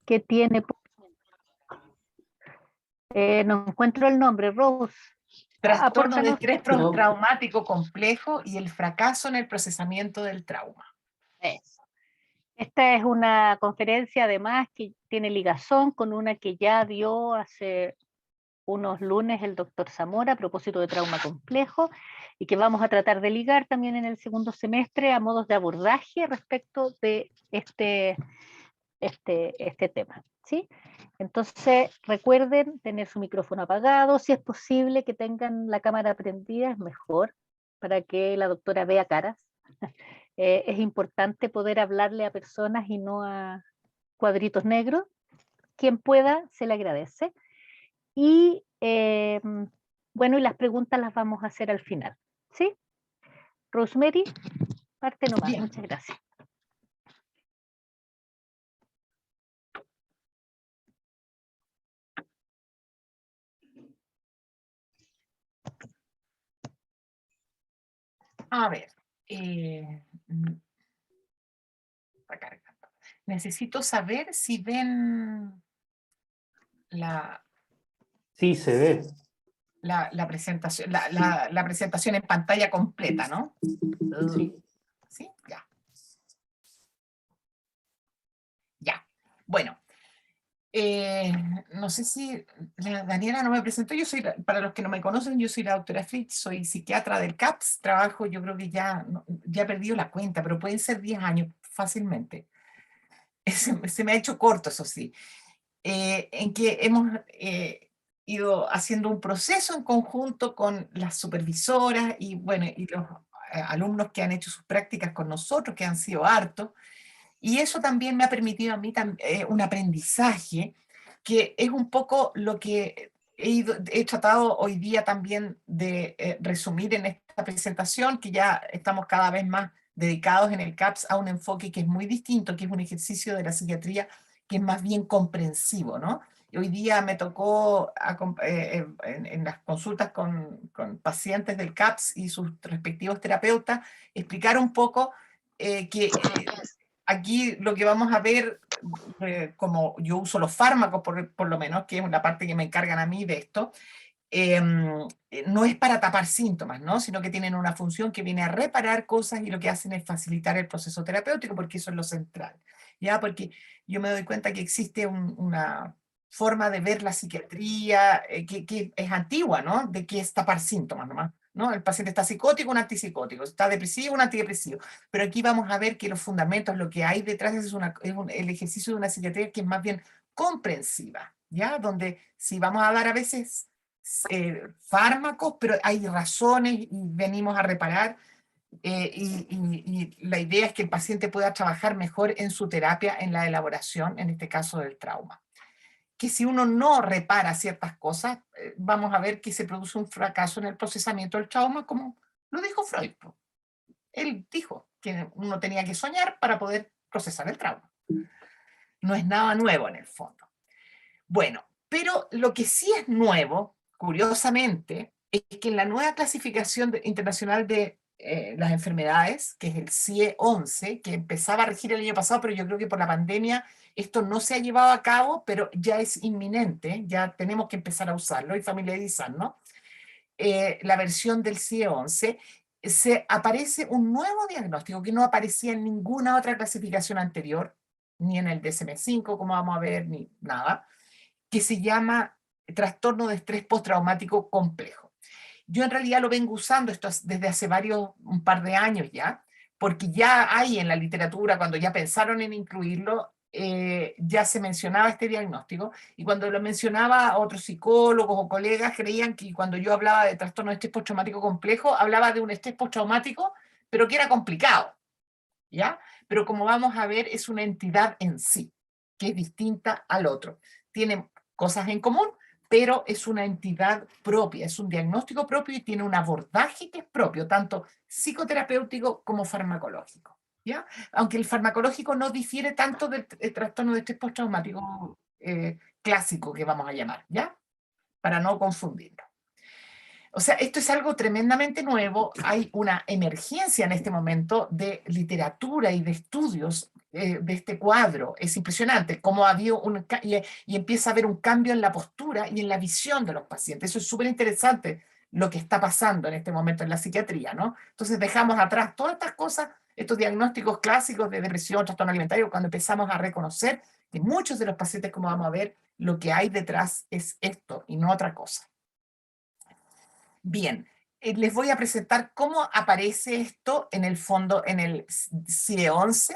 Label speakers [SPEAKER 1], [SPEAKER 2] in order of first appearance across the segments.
[SPEAKER 1] que tiene, no encuentro el nombre, Rose.
[SPEAKER 2] Trastorno de
[SPEAKER 1] Apórtanos.
[SPEAKER 2] estrés postraumático complejo y el fracaso en el procesamiento del trauma.
[SPEAKER 1] Eso. Esta es una conferencia además que tiene ligazón con una que ya dio hace unos lunes el doctor Zamora a propósito de trauma complejo y que vamos a tratar de ligar también en el segundo semestre a modos de abordaje respecto de este tema, ¿sí? Entonces recuerden tener su micrófono apagado, si es posible que tengan la cámara prendida, es mejor para que la doctora vea caras. Es importante poder hablarle a personas y no a cuadritos negros. Quien pueda, se le agradece. Y bueno, y las preguntas las vamos a hacer al final, ¿sí? Rosemary, parte nomás.
[SPEAKER 2] Bien.
[SPEAKER 1] Muchas gracias.
[SPEAKER 2] A ver, está cargando. Necesito saber si ven la
[SPEAKER 3] Sí, se ve.
[SPEAKER 2] presentación, la presentación en pantalla completa, ¿no?
[SPEAKER 3] Sí.
[SPEAKER 2] ¿Sí? Ya. Ya. Bueno. No sé si la Daniela no me presentó, para los que no me conocen, yo soy la doctora Fritz, soy psiquiatra del CAPS, trabajo, yo creo que ya he perdido la cuenta, pero pueden ser 10 años fácilmente. Se me ha hecho corto, eso sí. En que hemos ido haciendo un proceso en conjunto con las supervisoras y, bueno, y los alumnos que han hecho sus prácticas con nosotros, que han sido hartos, y eso también me ha permitido a mí un aprendizaje, que es un poco lo que he tratado hoy día también de resumir en esta presentación, que ya estamos cada vez más dedicados en el CAPS a un enfoque que es muy distinto, que es un ejercicio de la psiquiatría que es más bien comprensivo, ¿no? Y hoy día me tocó en las consultas con pacientes del CAPS y sus respectivos terapeutas explicar un poco que aquí lo que vamos a ver, como yo uso los fármacos por lo menos, que es la parte que me encargan a mí de esto, no es para tapar síntomas, ¿no? Sino que tienen una función que viene a reparar cosas y lo que hacen es facilitar el proceso terapéutico, porque eso es lo central, ¿ya? Porque yo me doy cuenta que existe una forma de ver la psiquiatría que es antigua, ¿no? De que es tapar síntomas nomás, ¿no? El paciente está psicótico, un antipsicótico, está depresivo, un antidepresivo. Pero aquí vamos a ver que los fundamentos, lo que hay detrás es el ejercicio de una psiquiatría que es más bien comprensiva, ¿ya? Donde si vamos a dar a veces fármacos, pero hay razones y venimos a reparar, y la idea es que el paciente pueda trabajar mejor en su terapia, en la elaboración, en este caso del trauma. Que si uno no repara ciertas cosas, vamos a ver que se produce un fracaso en el procesamiento del trauma, como lo dijo Freud. Él dijo que uno tenía que soñar para poder procesar el trauma. No es nada nuevo en el fondo. Bueno, pero lo que sí es nuevo, curiosamente, es que en la nueva clasificación internacional de las enfermedades, que es el CIE-11, que empezaba a regir el año pasado, pero yo creo que por la pandemia esto no se ha llevado a cabo, pero ya es inminente, ya tenemos que empezar a usarlo y familiarizarnos. La versión del CIE-11, se aparece un nuevo diagnóstico que no aparecía en ninguna otra clasificación anterior, ni en el DSM-5, como vamos a ver, ni nada, que se llama trastorno de estrés postraumático complejo. Yo en realidad lo vengo usando esto desde hace un par de años ya, porque ya hay en la literatura, cuando ya pensaron en incluirlo, ya se mencionaba este diagnóstico, y cuando lo mencionaba a otros psicólogos o colegas, creían que cuando yo hablaba de trastorno de estrés postraumático complejo, hablaba de un estrés postraumático, pero que era complicado, ¿ya? Pero como vamos a ver, es una entidad en sí, que es distinta al otro. Tiene cosas en común, pero es una entidad propia, es un diagnóstico propio y tiene un abordaje que es propio, tanto psicoterapéutico como farmacológico, ¿ya? Aunque el farmacológico no difiere tanto del trastorno de estrés postraumático clásico que vamos a llamar, ¿ya? Para no confundirlo. O sea, esto es algo tremendamente nuevo. Hay una emergencia en este momento de literatura y de estudios de este cuadro. Es impresionante cómo ha habido y empieza a haber un cambio en la postura y en la visión de los pacientes. Eso es súper interesante lo que está pasando en este momento en la psiquiatría, ¿no? Entonces dejamos atrás todas estas cosas, estos diagnósticos clásicos de depresión, trastorno alimentario, cuando empezamos a reconocer que muchos de los pacientes, como vamos a ver, lo que hay detrás es esto y no otra cosa. Bien, les voy a presentar cómo aparece esto en el fondo en el CIE-11.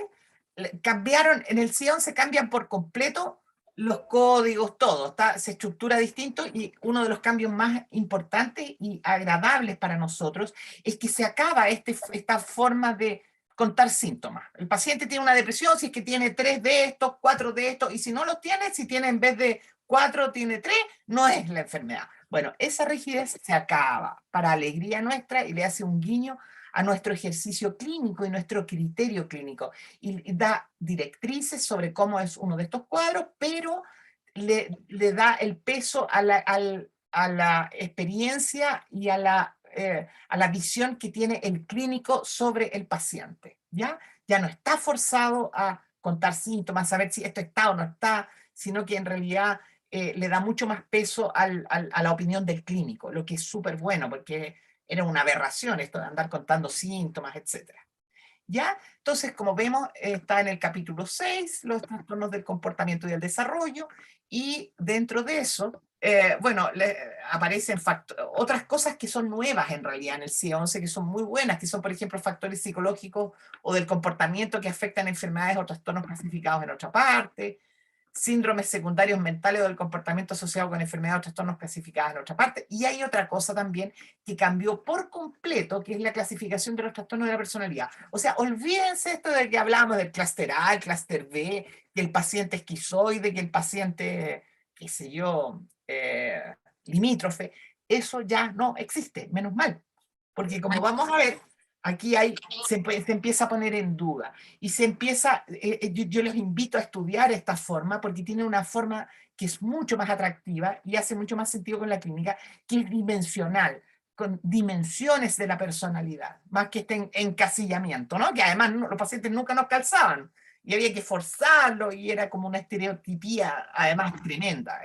[SPEAKER 2] Cambiaron, en el CIE-11 cambian por completo los códigos, todo, se estructura distinto, y uno de los cambios más importantes y agradables para nosotros es que se acaba esta forma de contar síntomas. El paciente tiene una depresión si es que tiene 3 de estos, 4 de estos, y si no los tiene, si tiene en vez de 4, tiene 3, no es la enfermedad. Bueno, esa rigidez se acaba para alegría nuestra y le hace un guiño a nuestro ejercicio clínico y nuestro criterio clínico. Y da directrices sobre cómo es uno de estos cuadros, pero le da el peso a la experiencia y a la visión que tiene el clínico sobre el paciente. ¿Ya? Ya no está forzado a contar síntomas, saber si esto está o no está, sino que en realidad le da mucho más peso a la opinión del clínico, lo que es súper bueno, porque era una aberración esto de andar contando síntomas, etc. ¿Ya? Entonces, como vemos, está en el capítulo 6, los trastornos del comportamiento y del desarrollo, y dentro de eso, bueno, aparecen otras cosas que son nuevas en realidad en el CIE-11, que son muy buenas, que son, por ejemplo, factores psicológicos o del comportamiento que afectan enfermedades o trastornos clasificados en otra parte, síndromes secundarios mentales o del comportamiento asociado con enfermedades o trastornos clasificadas en otra parte. Y hay otra cosa también que cambió por completo, que es la clasificación de los trastornos de la personalidad. O sea, olvídense esto de que hablamos del clúster A, el clúster B, que el paciente esquizoide, que el paciente, qué sé yo, limítrofe. Eso ya no existe, menos mal. Porque como vamos a ver, aquí se empieza a poner en duda. Y se empieza, yo les invito a estudiar esta forma, porque tiene una forma que es mucho más atractiva y hace mucho más sentido con la clínica, que es dimensional, con dimensiones de la personalidad, más que este encasillamiento, ¿no? Que además los pacientes nunca nos calzaban, y había que forzarlo, y era como una estereotipía, además tremenda,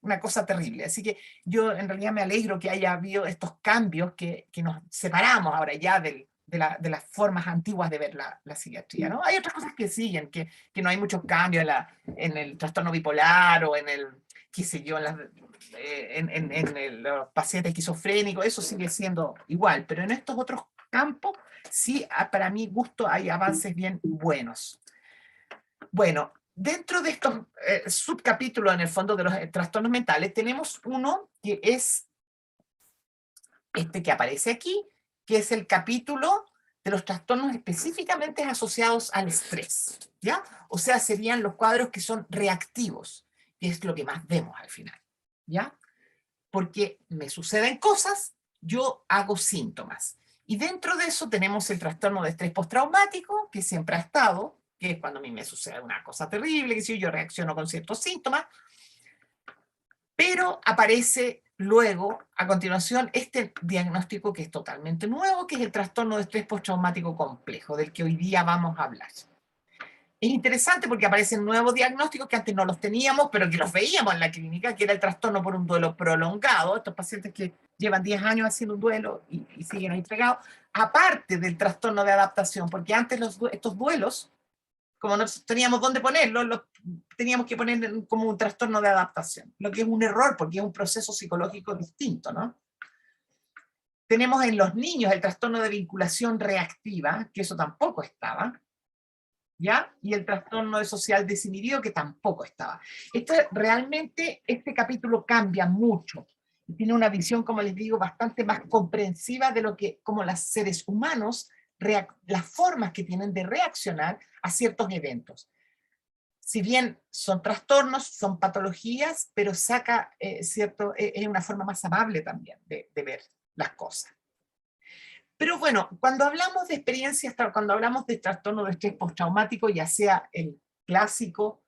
[SPEAKER 2] una cosa terrible. Así que yo en realidad me alegro que haya habido estos cambios, que nos separamos ahora ya de las formas antiguas de ver la psiquiatría, ¿no? Hay otras cosas que siguen, que no hay muchos cambios en el trastorno bipolar o en el, qué sé yo, en los pacientes esquizofrénicos, eso sigue siendo igual, pero en estos otros campos sí, para mi gusto, hay avances bien buenos. Bueno, dentro de estos subcapítulos, en el fondo, de los trastornos mentales, tenemos uno que es este que aparece aquí, que es el capítulo de los trastornos específicamente asociados al estrés, ¿ya? O sea, serían los cuadros que son reactivos, que es lo que más vemos al final, ¿ya? Porque me suceden cosas, yo hago síntomas. Y dentro de eso tenemos el trastorno de estrés postraumático, que siempre ha estado, que es cuando a mí me sucede una cosa terrible, que si yo reacciono con ciertos síntomas, pero aparece luego, a continuación, este diagnóstico que es totalmente nuevo, que es el trastorno de estrés postraumático complejo, del que hoy día vamos a hablar. Es interesante porque aparecen nuevos diagnósticos que antes no los teníamos, pero que los veíamos en la clínica, que era el trastorno por un duelo prolongado, estos pacientes que llevan 10 años haciendo un duelo y siguen ahí pegados, aparte del trastorno de adaptación, porque antes estos duelos, como no teníamos dónde ponerlos, los teníamos que poner como un trastorno de adaptación, lo que es un error porque es un proceso psicológico distinto, ¿no? Tenemos en los niños el trastorno de vinculación reactiva, que eso tampoco estaba, ¿ya? Y el trastorno de social desinhibido, que tampoco estaba. Realmente este capítulo cambia mucho, y tiene una visión, como les digo, bastante más comprensiva de lo que, como los seres humanos, las formas que tienen de reaccionar a ciertos eventos. Si bien son trastornos, son patologías, pero saca es una forma más amable también de ver las cosas. Pero bueno, cuando hablamos de experiencias, cuando hablamos de trastorno de estrés postraumático, ya sea el clásico,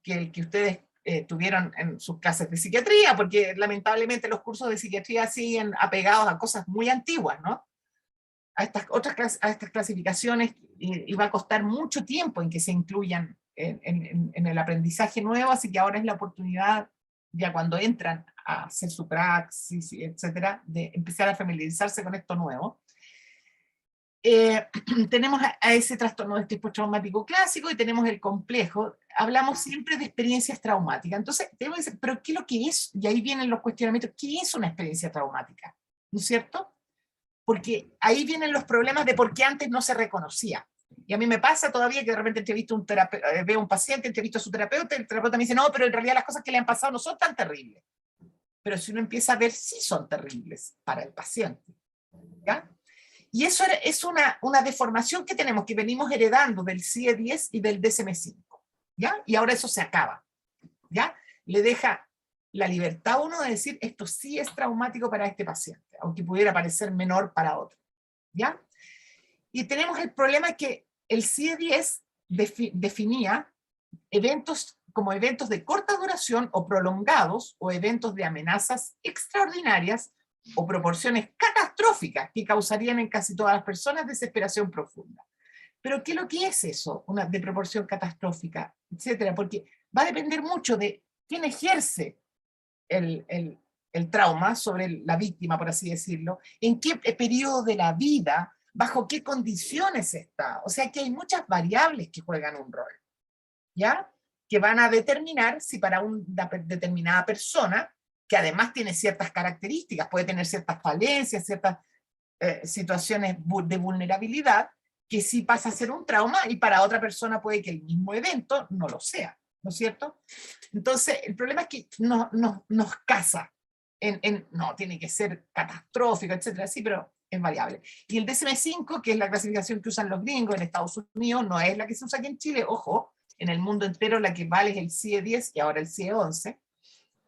[SPEAKER 2] que el que ustedes tuvieron en sus clases de psiquiatría, porque lamentablemente los cursos de psiquiatría siguen apegados a cosas muy antiguas, ¿no? A estas clasificaciones, y va a costar mucho tiempo en que se incluyan en el aprendizaje nuevo, así que ahora es la oportunidad, ya cuando entran a hacer su praxis, etcétera, de empezar a familiarizarse con esto nuevo. Tenemos a ese trastorno de tipo traumático clásico y tenemos el complejo. Hablamos siempre de experiencias traumáticas. Entonces, tenemos que decir, ¿pero qué es lo que es? Y ahí vienen los cuestionamientos. ¿Qué es una experiencia traumática? ¿No es cierto? Porque ahí vienen los problemas de por qué antes no se reconocía. Y a mí me pasa todavía que de repente veo un paciente, entrevisto a su terapeuta, y el terapeuta me dice, no, pero en realidad las cosas que le han pasado no son tan terribles. Pero si uno empieza a ver, sí son terribles para el paciente. ¿Ya? Y eso es una deformación que tenemos, que venimos heredando del CIE-10 y del DSM-5. ¿Ya? Y ahora eso se acaba. ¿Ya? Le deja la libertad a uno de decir, esto sí es traumático para este paciente, aunque pudiera parecer menor para otro. ¿Ya? Y tenemos el problema que el CIE-10 definía eventos como eventos de corta duración o prolongados, o eventos de amenazas extraordinarias o proporciones catastróficas que causarían en casi todas las personas desesperación profunda. Pero ¿qué es lo que es eso? Una de proporción catastrófica, etcétera, porque va a depender mucho de quién ejerce el trauma sobre la víctima, por así decirlo, en qué periodo de la vida, bajo qué condiciones está. O sea que hay muchas variables que juegan un rol, ¿ya? Que van a determinar si para una determinada persona, que además tiene ciertas características, puede tener ciertas falencias, ciertas situaciones de vulnerabilidad, que sí pasa a ser un trauma, y para otra persona puede que el mismo evento no lo sea, ¿no es cierto? Entonces, el problema es que nos casa no, tiene que ser catastrófico, etcétera, sí, pero es variable. Y el DSM-5, que es la clasificación que usan los gringos en Estados Unidos, no es la que se usa aquí en Chile, ojo, en el mundo entero la que vale es el CIE-10 y ahora el CIE-11.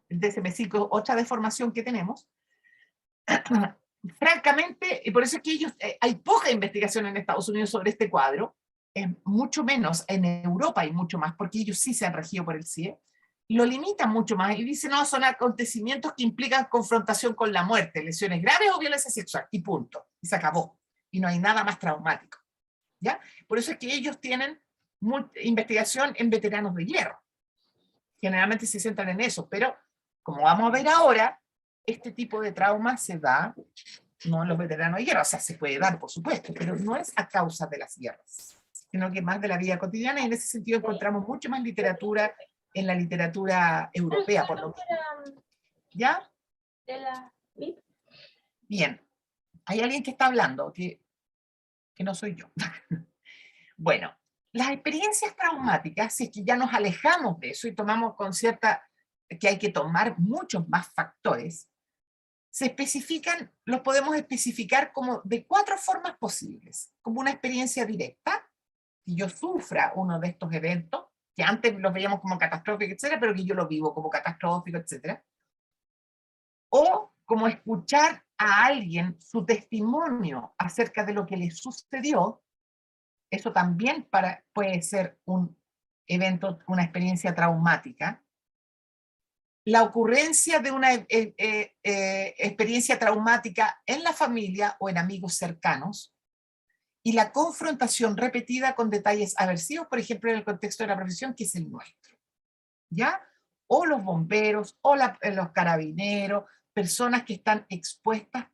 [SPEAKER 2] El DSM-5 es otra deformación que tenemos. Francamente, y por eso es que hay poca investigación en Estados Unidos sobre este cuadro, mucho menos en Europa y mucho más, porque ellos sí se han regido por el CIE, lo limitan mucho más y dicen, no, son acontecimientos que implican confrontación con la muerte, lesiones graves o violencia sexual, y punto, y se acabó, y no hay nada más traumático, ¿ya? Por eso es que ellos tienen investigación en veteranos de guerra, generalmente se centran en eso, pero como vamos a ver ahora, este tipo de trauma se da no en los veteranos de guerra, o sea, se puede dar, por supuesto, pero no es a causa de las guerras, sino que más de la vida cotidiana, y en ese sentido encontramos mucho más literatura en la literatura europea, por lo menos. ¿Ya? Bien. Hay alguien que está hablando, que no soy yo. Bueno, las experiencias traumáticas, si es que ya nos alejamos de eso y tomamos con cierta, que hay que tomar muchos más factores, se especifican, los podemos especificar como de 4 formas posibles. Como una experiencia directa, que yo sufra uno de estos eventos, que antes los veíamos como catastróficos, etcétera, pero que yo lo vivo como catastrófico, etcétera. O como escuchar a alguien su testimonio acerca de lo que le sucedió, eso también puede ser un evento, una experiencia traumática. La ocurrencia de una experiencia traumática en la familia o en amigos cercanos, y la confrontación repetida con detalles aversivos, por ejemplo, en el contexto de la profesión, que es el nuestro, ¿ya? O los bomberos, o los carabineros, personas que están expuestas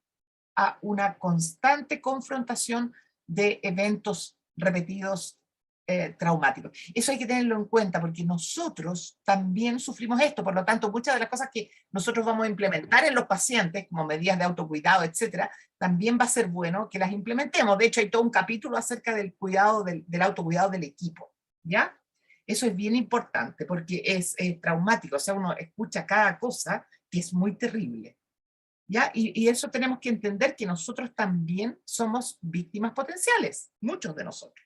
[SPEAKER 2] a una constante confrontación de eventos repetidos traumáticos. Eso hay que tenerlo en cuenta, porque nosotros también sufrimos esto. Por lo tanto, muchas de las cosas que nosotros vamos a implementar en los pacientes, como medidas de autocuidado, etcétera, también va a ser bueno que las implementemos. De hecho, hay todo un capítulo acerca del cuidado, del autocuidado del equipo, ¿ya? Eso es bien importante, porque es traumático. O sea, uno escucha cada cosa que es muy terrible, ¿ya? Y eso tenemos que entender, que nosotros también somos víctimas potenciales, muchos de nosotros,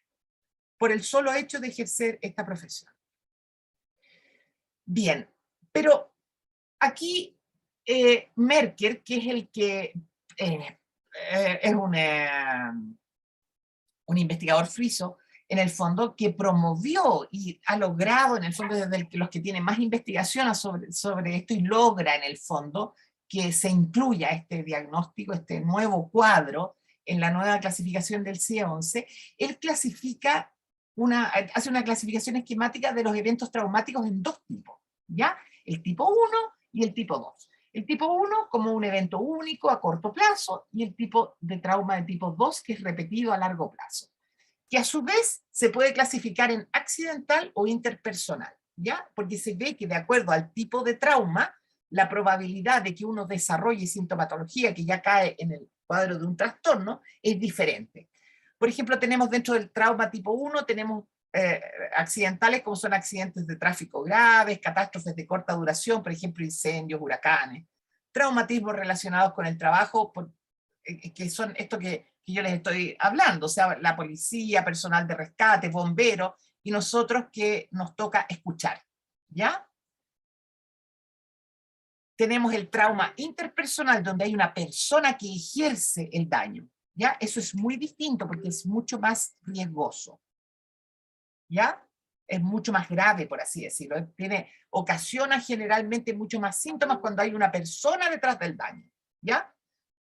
[SPEAKER 2] por el solo hecho de ejercer esta profesión. Bien, pero aquí Merker, que es el que es un investigador suizo, en el fondo, que promovió y ha logrado, en el fondo, desde los que tienen más investigación sobre esto, y logra, en el fondo, que se incluya este diagnóstico, este nuevo cuadro, en la nueva clasificación del CIE-11. Él clasifica hace una clasificación esquemática de los eventos traumáticos en dos tipos, ¿ya? El tipo 1 y el tipo 2. El tipo 1 como un evento único a corto plazo, y el tipo de trauma de tipo 2 que es repetido a largo plazo, que a su vez se puede clasificar en accidental o interpersonal, ¿ya? Porque se ve que de acuerdo al tipo de trauma, la probabilidad de que uno desarrolle sintomatología que ya cae en el cuadro de un trastorno es diferente. Por ejemplo, tenemos dentro del trauma tipo 1, tenemos accidentales como son accidentes de tráfico graves, catástrofes de corta duración, por ejemplo, incendios, huracanes, traumatismos relacionados con el trabajo, que son esto que yo les estoy hablando, o sea, la policía, personal de rescate, bomberos, y nosotros que nos toca escuchar, ¿ya? Tenemos el trauma interpersonal, donde hay una persona que ejerce el daño, ¿ya? Eso es muy distinto porque es mucho más riesgoso, ¿ya? Es mucho más grave, por así decirlo. Ocasiona generalmente mucho más síntomas cuando hay una persona detrás del daño, ¿ya?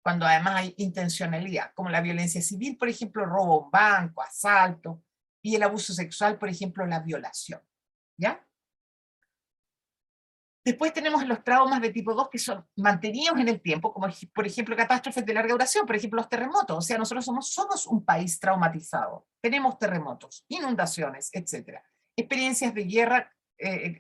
[SPEAKER 2] Cuando además hay intencionalidad, como la violencia civil, por ejemplo, robo a un banco, asalto, y el abuso sexual, por ejemplo, la violación, ¿ya? Después tenemos los traumas de tipo 2 que son mantenidos en el tiempo, como por ejemplo catástrofes de larga duración, por ejemplo los terremotos. O sea, nosotros somos un país traumatizado. Tenemos terremotos, inundaciones, etc. Experiencias de guerra,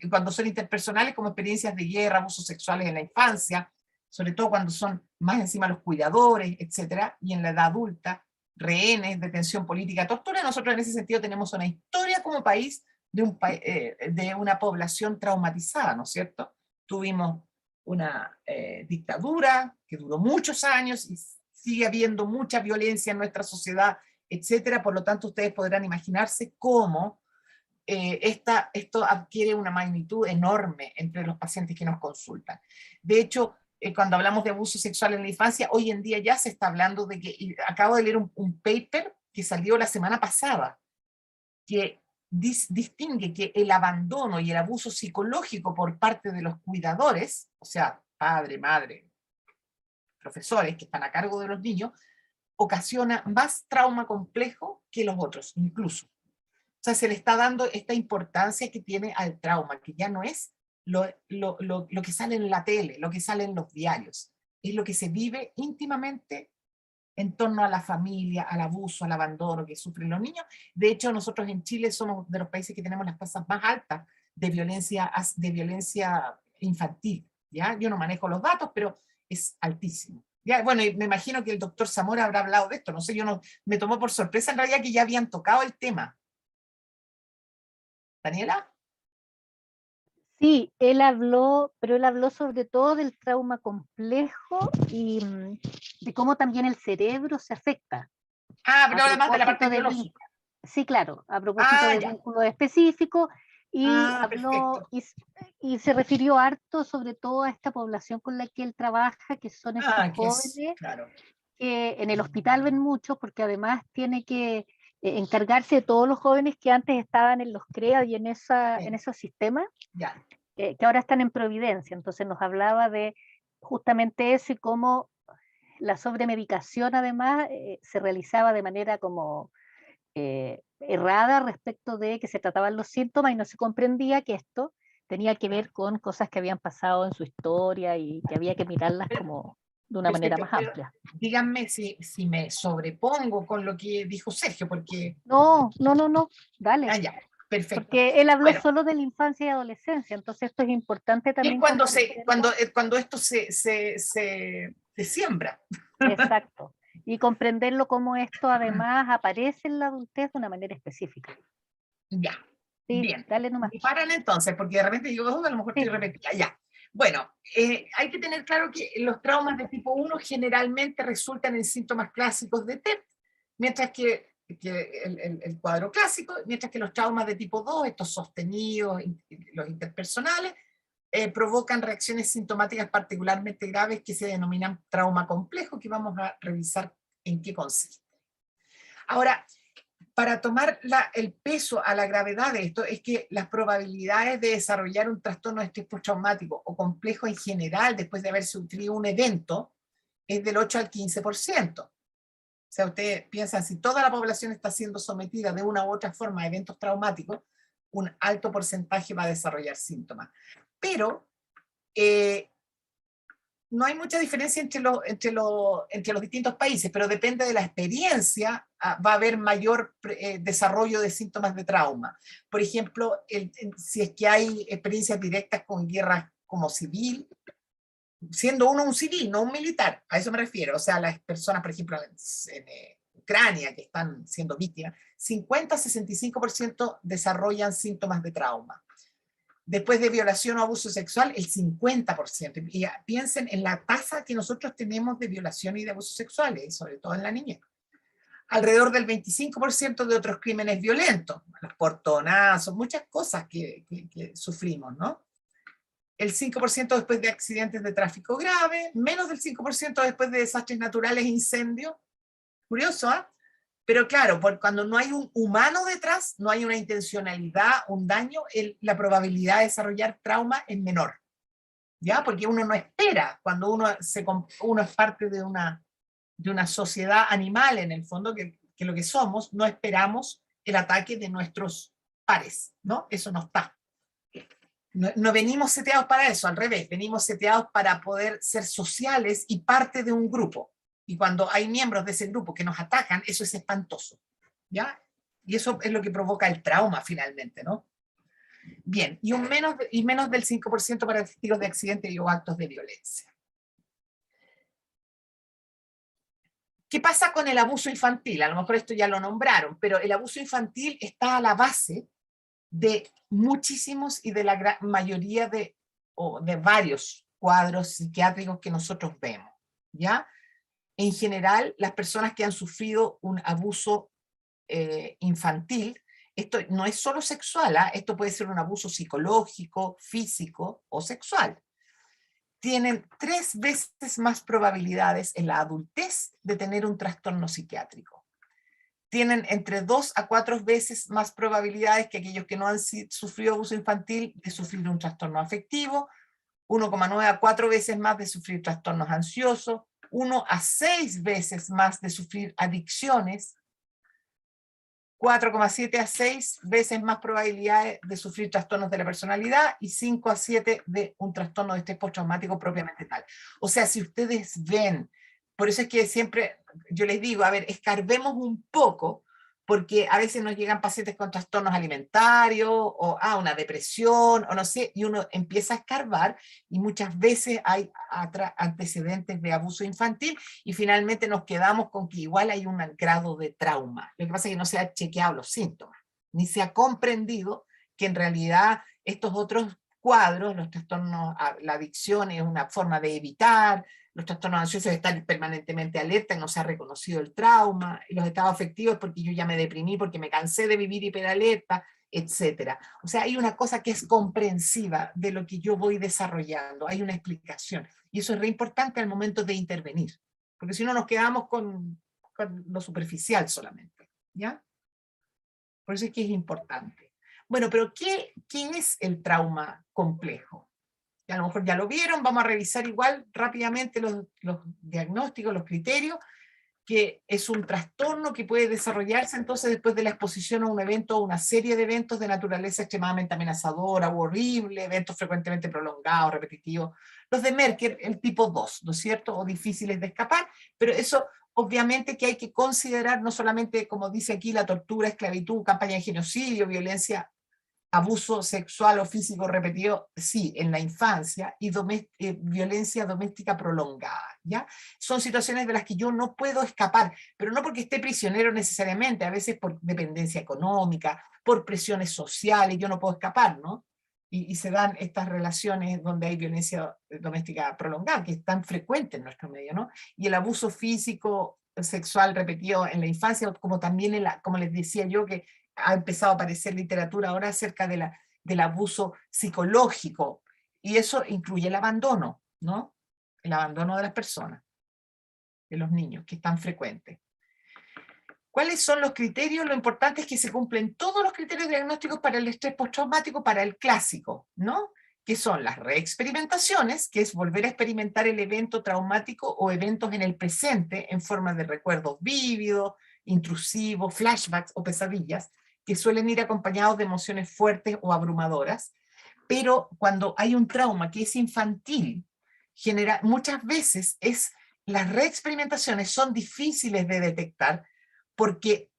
[SPEAKER 2] cuando son interpersonales, como experiencias de guerra, abusos sexuales en la infancia, sobre todo cuando son más encima los cuidadores, etc. Y en la edad adulta, rehenes, detención política, tortura. Nosotros en ese sentido tenemos una historia como país de una población traumatizada, ¿no es cierto? Tuvimos una dictadura que duró muchos años y sigue habiendo mucha violencia en nuestra sociedad, etcétera. Por lo tanto, ustedes podrán imaginarse cómo esto adquiere una magnitud enorme entre los pacientes que nos consultan. De hecho, cuando hablamos de abuso sexual en la infancia, hoy en día ya se está hablando de que, acabo de leer un paper que salió la semana pasada, que distingue que el abandono y el abuso psicológico por parte de los cuidadores, o sea, padre, madre, profesores que están a cargo de los niños, ocasiona más trauma complejo que los otros, incluso. O sea, se le está dando esta importancia que tiene al trauma, que ya no es lo que sale en la tele, lo que sale en los diarios, es lo que se vive íntimamente en torno a la familia, al abuso, al abandono que sufren los niños. De hecho, nosotros en Chile somos de los países que tenemos las tasas más altas de violencia infantil, ¿ya? Yo no manejo los datos, pero es altísimo. ¿Ya? Bueno, y me imagino que el doctor Zamora habrá hablado de esto, no sé, me tomó por sorpresa en realidad que ya habían tocado el tema. ¿Daniela?
[SPEAKER 1] Sí, él habló, pero él habló sobre todo del trauma complejo y de cómo también el cerebro se afecta.
[SPEAKER 2] Pero además de la parte biológica.
[SPEAKER 1] Sí, claro, a propósito de
[SPEAKER 2] Ya.
[SPEAKER 1] vínculos específicos, y habló
[SPEAKER 2] Perfecto.
[SPEAKER 1] y se refirió harto sobre todo a esta población con la que él trabaja, que son estos
[SPEAKER 2] Que es,
[SPEAKER 1] jóvenes
[SPEAKER 2] claro.
[SPEAKER 1] que en el hospital ven muchos, porque además tiene que encargarse de todos los jóvenes que antes estaban en los CREA y en esos sistemas,
[SPEAKER 2] Ya.
[SPEAKER 1] que ahora están en Providencia. Entonces nos hablaba de justamente eso y cómo la sobremedicación además se realizaba de manera como errada respecto de que se trataban los síntomas y no se comprendía que esto tenía que ver con cosas que habían pasado en su historia y que había que mirarlas como de una manera
[SPEAKER 2] Perfecto,
[SPEAKER 1] más
[SPEAKER 2] pero
[SPEAKER 1] amplia.
[SPEAKER 2] díganme si me sobrepongo con lo que dijo Sergio, porque...
[SPEAKER 1] No, dale,
[SPEAKER 2] Ya, perfecto.
[SPEAKER 1] porque él habló
[SPEAKER 2] Bueno,
[SPEAKER 1] solo de la infancia y adolescencia, entonces esto es importante
[SPEAKER 2] y es
[SPEAKER 1] también comprenderlo.
[SPEAKER 2] cuando esto se siembra.
[SPEAKER 1] Exacto, y comprenderlo como esto además aparece en la adultez de una manera específica.
[SPEAKER 2] Ya,
[SPEAKER 1] Sí,
[SPEAKER 2] bien.
[SPEAKER 1] dale nomás.
[SPEAKER 2] Me paran entonces, porque de repente digo, a lo mejor
[SPEAKER 1] Sí,
[SPEAKER 2] estoy repetida. Ya. Bueno, hay que tener claro que los traumas de tipo 1 generalmente resultan en síntomas clásicos de TEP, mientras que el cuadro clásico, mientras que los traumas de tipo 2, estos sostenidos, los interpersonales, provocan reacciones sintomáticas particularmente graves que se denominan trauma complejo, que vamos a revisar en qué consiste. Ahora, para tomar el peso a la gravedad de esto, es que las probabilidades de desarrollar un trastorno de estrés postraumático o complejo en general después de haber sufrido un evento es del 8 al 15%. O sea, ustedes piensan, si toda la población está siendo sometida de una u otra forma a eventos traumáticos, un alto porcentaje va a desarrollar síntomas. Pero no hay mucha diferencia entre los distintos países, pero depende de la experiencia, va a haber mayor desarrollo de síntomas de trauma. Por ejemplo, si es que hay experiencias directas con guerras como civil, siendo uno un civil, no un militar, a eso me refiero. O sea, las personas, por ejemplo, en Ucrania, que están siendo víctimas, 50-65% desarrollan síntomas de trauma. Después de violación o abuso sexual, el 50%. Y piensen en la tasa que nosotros tenemos de violación y de abusos sexuales, sobre todo en la niñez. Alrededor del 25% de otros crímenes violentos, los portonazos, muchas cosas que sufrimos, ¿no? El 5% después de accidentes de tráfico grave, menos del 5% después de desastres naturales e incendios. Curioso, ¿ah? Pero claro, cuando no hay un humano detrás, no hay una intencionalidad, un daño, la probabilidad de desarrollar trauma es menor. ¿Ya? Porque uno no espera, cuando uno es parte de una sociedad animal, en el fondo, que lo que somos, no esperamos el ataque de nuestros pares, ¿no? Eso no está. No venimos seteados para eso, al revés, venimos seteados para poder ser sociales y parte de un grupo. Y cuando hay miembros de ese grupo que nos atacan, eso es espantoso, ¿ya? Y eso es lo que provoca el trauma finalmente, ¿no? Bien, y menos del 5% para testigos de accidentes o actos de violencia. ¿Qué pasa con el abuso infantil? A lo mejor esto ya lo nombraron, pero el abuso infantil está a la base de muchísimos y de la gran mayoría de varios cuadros psiquiátricos que nosotros vemos, ¿ya? En general, las personas que han sufrido un abuso infantil, esto no es solo sexual, esto puede ser un abuso psicológico, físico o sexual. Tienen 3 veces más probabilidades en la adultez de tener un trastorno psiquiátrico. Tienen entre 2 a 4 veces más probabilidades que aquellos que no han sufrido abuso infantil de sufrir un trastorno afectivo, 1,9 a 4 veces más de sufrir trastornos ansiosos, 1 a 6 veces más de sufrir adicciones, 4,7 a 6 veces más probabilidades de sufrir trastornos de la personalidad y 5 a 7 de un trastorno de estrés postraumático propiamente tal. O sea, si ustedes ven, por eso es que siempre yo les digo, a ver, escarbemos un poco, porque a veces nos llegan pacientes con trastornos alimentarios, o una depresión, o no sé, y uno empieza a escarbar, y muchas veces hay antecedentes de abuso infantil, y finalmente nos quedamos con que igual hay un grado de trauma. Lo que pasa es que no se han chequeado los síntomas, ni se ha comprendido que en realidad estos otros cuadros, los trastornos, la adicción es una forma de evitar, los trastornos ansiosos están permanentemente alerta y no se ha reconocido el trauma, y los estados afectivos porque yo ya me deprimí, porque me cansé de vivir hiperalerta, etc. O sea, hay una cosa que es comprensiva de lo que yo voy desarrollando, hay una explicación, y eso es re importante al momento de intervenir, porque si no nos quedamos con lo superficial solamente, ¿ya? Por eso es que es importante. Bueno, pero ¿qué es el trauma complejo? A lo mejor ya lo vieron, vamos a revisar igual rápidamente los diagnósticos, los criterios, que es un trastorno que puede desarrollarse entonces después de la exposición a un evento o una serie de eventos de naturaleza extremadamente amenazadora o horrible, eventos frecuentemente prolongados, repetitivos. Los de Merkel, el tipo 2, ¿no es cierto? O difíciles de escapar, pero eso obviamente que hay que considerar no solamente, como dice aquí, la tortura, esclavitud, campaña de genocidio, violencia, abuso sexual o físico repetido, sí, en la infancia, y violencia doméstica prolongada, ¿ya? Son situaciones de las que yo no puedo escapar, pero no porque esté prisionero necesariamente, a veces por dependencia económica, por presiones sociales, yo no puedo escapar, ¿no? Y se dan estas relaciones donde hay violencia doméstica prolongada, que es tan frecuente en nuestro medio, ¿no? Y el abuso físico, sexual repetido en la infancia, como también, como les decía yo, que ha empezado a aparecer literatura ahora acerca del abuso psicológico, y eso incluye el abandono, ¿no? El abandono de las personas, de los niños, que es tan frecuente. ¿Cuáles son los criterios? Lo importante es que se cumplen todos los criterios diagnósticos para el estrés postraumático, para el clásico, ¿no? Que son las reexperimentaciones, que es volver a experimentar el evento traumático o eventos en el presente en forma de recuerdos vívidos, intrusivos, flashbacks o pesadillas, que suelen ir acompañados de emociones fuertes o abrumadoras. Pero cuando hay un trauma que es infantil, muchas veces las reexperimentaciones son difíciles de detectar, porque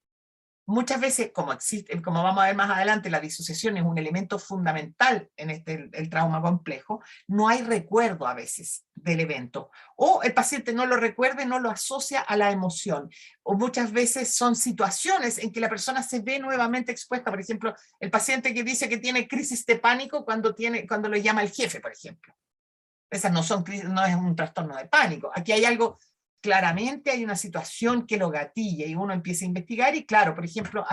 [SPEAKER 2] muchas veces, como vamos a ver más adelante, la disociación es un elemento fundamental en el trauma complejo, no hay recuerdo a veces del evento, o el paciente no lo recuerda y no lo asocia a la emoción, o muchas veces son situaciones en que la persona se ve nuevamente expuesta. Por ejemplo, el paciente que dice que tiene crisis de pánico cuando lo llama el jefe, por ejemplo. Esas no es un trastorno de pánico. Aquí hay algo, claramente hay una situación que lo gatilla y uno empieza a investigar y claro, por ejemplo,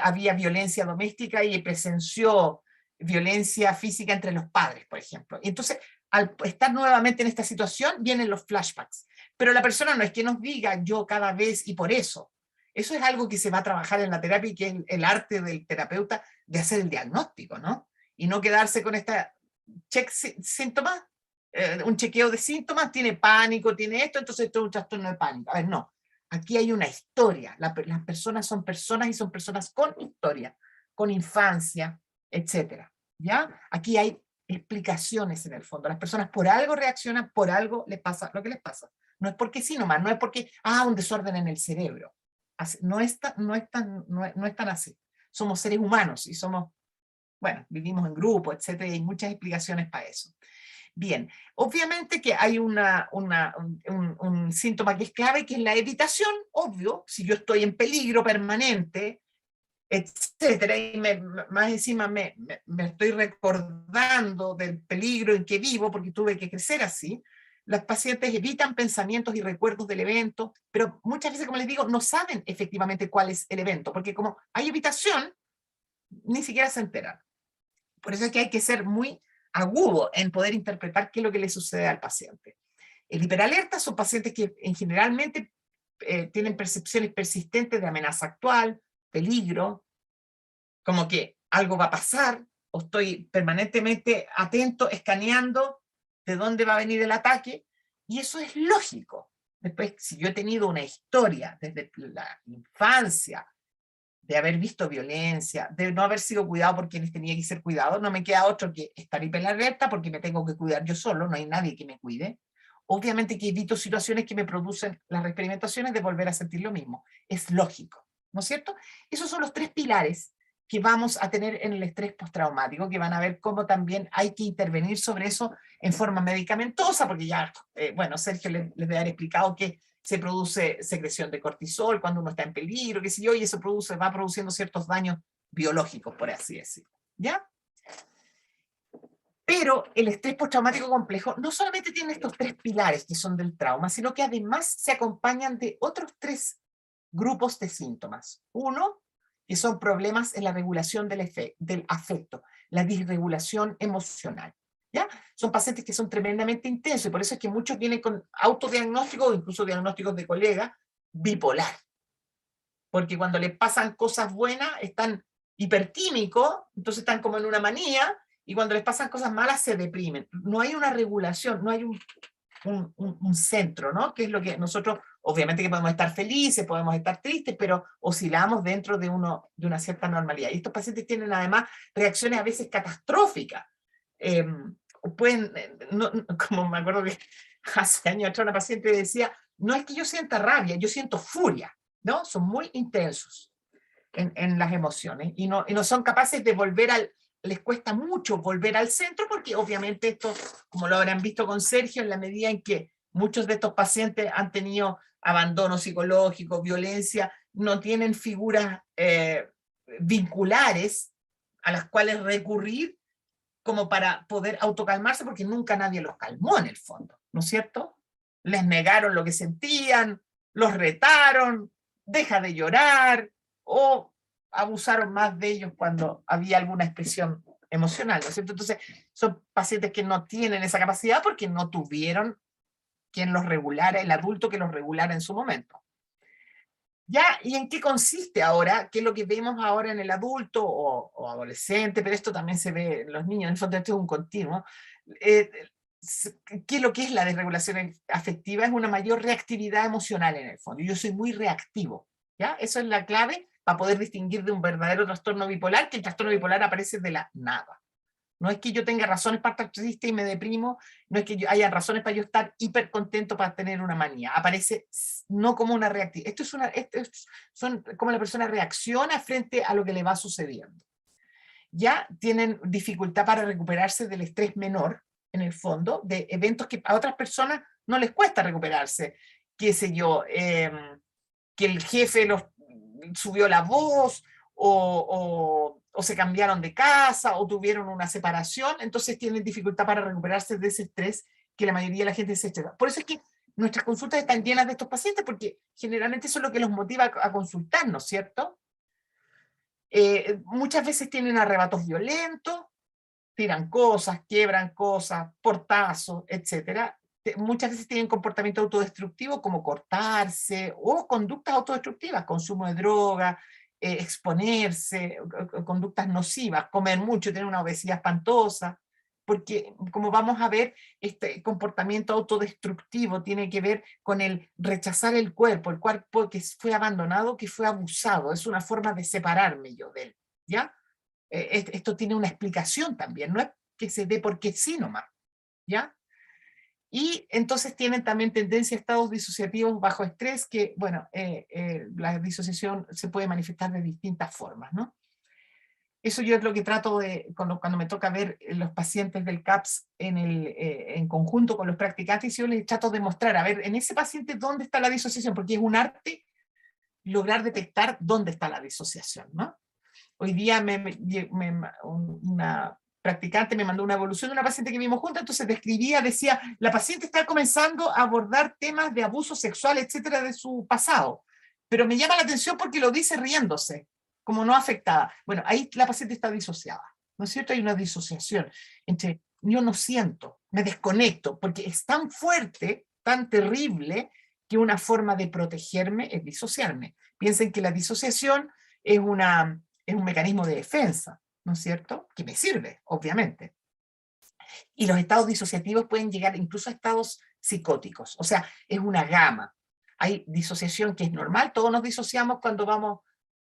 [SPEAKER 2] había violencia doméstica y presenció violencia física entre los padres, por ejemplo. Y entonces, al estar nuevamente en esta situación, vienen los flashbacks. Pero la persona no es que nos diga yo cada vez y por eso. Eso es algo que se va a trabajar en la terapia y que es el arte del terapeuta de hacer el diagnóstico, ¿no? Y no quedarse con esta síntomas, un chequeo de síntomas, tiene pánico, tiene esto, entonces esto es un trastorno de pánico. A ver, no. Aquí hay una historia. Las personas son personas y son personas con historia, con infancia, etcétera. ¿Ya? Aquí hay explicaciones en el fondo. Las personas por algo reaccionan, por algo les pasa lo que les pasa. No es porque sí nomás, no es porque, un desorden en el cerebro. No es tan así. Somos seres humanos y bueno, vivimos en grupo, etcétera, y hay muchas explicaciones para eso. Bien, obviamente que hay un síntoma que es clave, que es la evitación, obvio, si yo estoy en peligro permanente, etcétera, y más encima me estoy recordando del peligro en que vivo, porque tuve que crecer así, los pacientes evitan pensamientos y recuerdos del evento, pero muchas veces, como les digo, no saben efectivamente cuál es el evento, porque como hay evitación, ni siquiera se enteran. Por eso es que hay que ser muy agudo en poder interpretar qué es lo que le sucede al paciente. El hiperalerta son pacientes que generalmente tienen percepciones persistentes de amenaza actual, peligro, como que algo va a pasar, o estoy permanentemente atento, escaneando de dónde va a venir el ataque, y eso es lógico. Después, si yo he tenido una historia desde la infancia, de haber visto violencia, de no haber sido cuidado por quienes tenía que ser cuidado, no me queda otro que estar hiperalerta porque me tengo que cuidar yo solo, no hay nadie que me cuide. Obviamente que evito situaciones que me producen las experimentaciones de volver a sentir lo mismo. Es lógico, ¿no es cierto? Esos son los tres pilares que vamos a tener en el estrés postraumático, que van a ver cómo también hay que intervenir sobre eso en forma medicamentosa, porque ya, bueno, Sergio les debe haber explicado que se produce secreción de cortisol cuando uno está en peligro, qué sé yo, y eso va produciendo ciertos daños biológicos, por así decirlo. ¿Ya? Pero el estrés postraumático complejo no solamente tiene estos tres pilares que son del trauma, sino que además se acompañan de otros tres grupos de síntomas. Uno, que son problemas en la regulación del afecto, la disregulación emocional. ¿Ya? Son pacientes que son tremendamente intensos y por eso es que muchos vienen con autodiagnósticos o incluso diagnósticos de colegas bipolar. Porque cuando les pasan cosas buenas están hipertímicos, entonces están como en una manía, y cuando les pasan cosas malas se deprimen. No hay una regulación, no hay un centro, ¿no? Que es lo que nosotros, obviamente que podemos estar felices, podemos estar tristes, pero oscilamos dentro de una cierta normalidad. Y estos pacientes tienen además reacciones a veces catastróficas. Como me acuerdo que hace años atrás una paciente decía, no es que yo sienta rabia, yo siento furia, ¿no? Son muy intensos en las emociones y no son capaces de les cuesta mucho volver al centro porque obviamente esto, como lo habrán visto con Sergio, en la medida en que muchos de estos pacientes han tenido abandono psicológico, violencia, no tienen figuras vinculares a las cuales recurrir como para poder autocalmarse, porque nunca nadie los calmó en el fondo, ¿no es cierto? Les negaron lo que sentían, los retaron, deja de llorar, o abusaron más de ellos cuando había alguna expresión emocional, ¿no es cierto? Entonces, son pacientes que no tienen esa capacidad porque no tuvieron quien los regulara, el adulto que los regulara en su momento. ¿Ya? ¿Y en qué consiste ahora? ¿Qué es lo que vemos ahora en el adulto o adolescente? Pero esto también se ve en los niños, en el fondo esto es un continuo. Eh, ¿Qué es lo que es la desregulación afectiva? Es una mayor reactividad emocional en el fondo. Yo soy muy reactivo, ¿ya? Eso es la clave para poder distinguir de un verdadero trastorno bipolar, que el trastorno bipolar aparece de la nada. No es que yo tenga razones para estar triste y me deprimo, no es que haya razones para yo estar hiper contento para tener una manía. Aparece no como una reactividad. Son como la persona reacciona frente a lo que le va sucediendo. Ya tienen dificultad para recuperarse del estrés menor, en el fondo, de eventos que a otras personas no les cuesta recuperarse. Qué sé yo, que el jefe los subió la voz, o se cambiaron de casa, o tuvieron una separación, entonces tienen dificultad para recuperarse de ese estrés que la mayoría de la gente se estresa. Por eso es que nuestras consultas están llenas de estos pacientes, porque generalmente eso es lo que los motiva a consultarnos, ¿cierto? Muchas veces tienen arrebatos violentos, tiran cosas, quiebran cosas, portazos, etc. Muchas veces tienen comportamiento autodestructivo como cortarse o conductas autodestructivas, consumo de droga, exponerse, conductas nocivas, comer mucho, tener una obesidad espantosa, porque como vamos a ver, este comportamiento autodestructivo tiene que ver con el rechazar el cuerpo que fue abandonado, que fue abusado, es una forma de separarme yo de él, ¿ya? Esto tiene una explicación también, no es que se dé porque sí nomás, ¿ya? Y entonces tienen también tendencia a estados disociativos bajo estrés, que, bueno, la disociación se puede manifestar de distintas formas, ¿no? Eso yo es lo que trato de, cuando me toca ver los pacientes del CAPS en conjunto con los practicantes, yo les trato de mostrar, a ver, en ese paciente, ¿dónde está la disociación? Porque es un arte lograr detectar dónde está la disociación, ¿no? Hoy día una practicante me mandó una evolución de una paciente que vimos juntas, entonces describía, decía, la paciente está comenzando a abordar temas de abuso sexual, etcétera, de su pasado, pero me llama la atención porque lo dice riéndose, como no afectada. Bueno, ahí la paciente está disociada, ¿no es cierto? Hay una disociación entre yo no siento, me desconecto, porque es tan fuerte, tan terrible, que una forma de protegerme es disociarme. Piensen que la disociación es un mecanismo de defensa, ¿no es cierto? Que me sirve, obviamente. Y los estados disociativos pueden llegar incluso a estados psicóticos, o sea, es una gama. Hay disociación que es normal, todos nos disociamos cuando vamos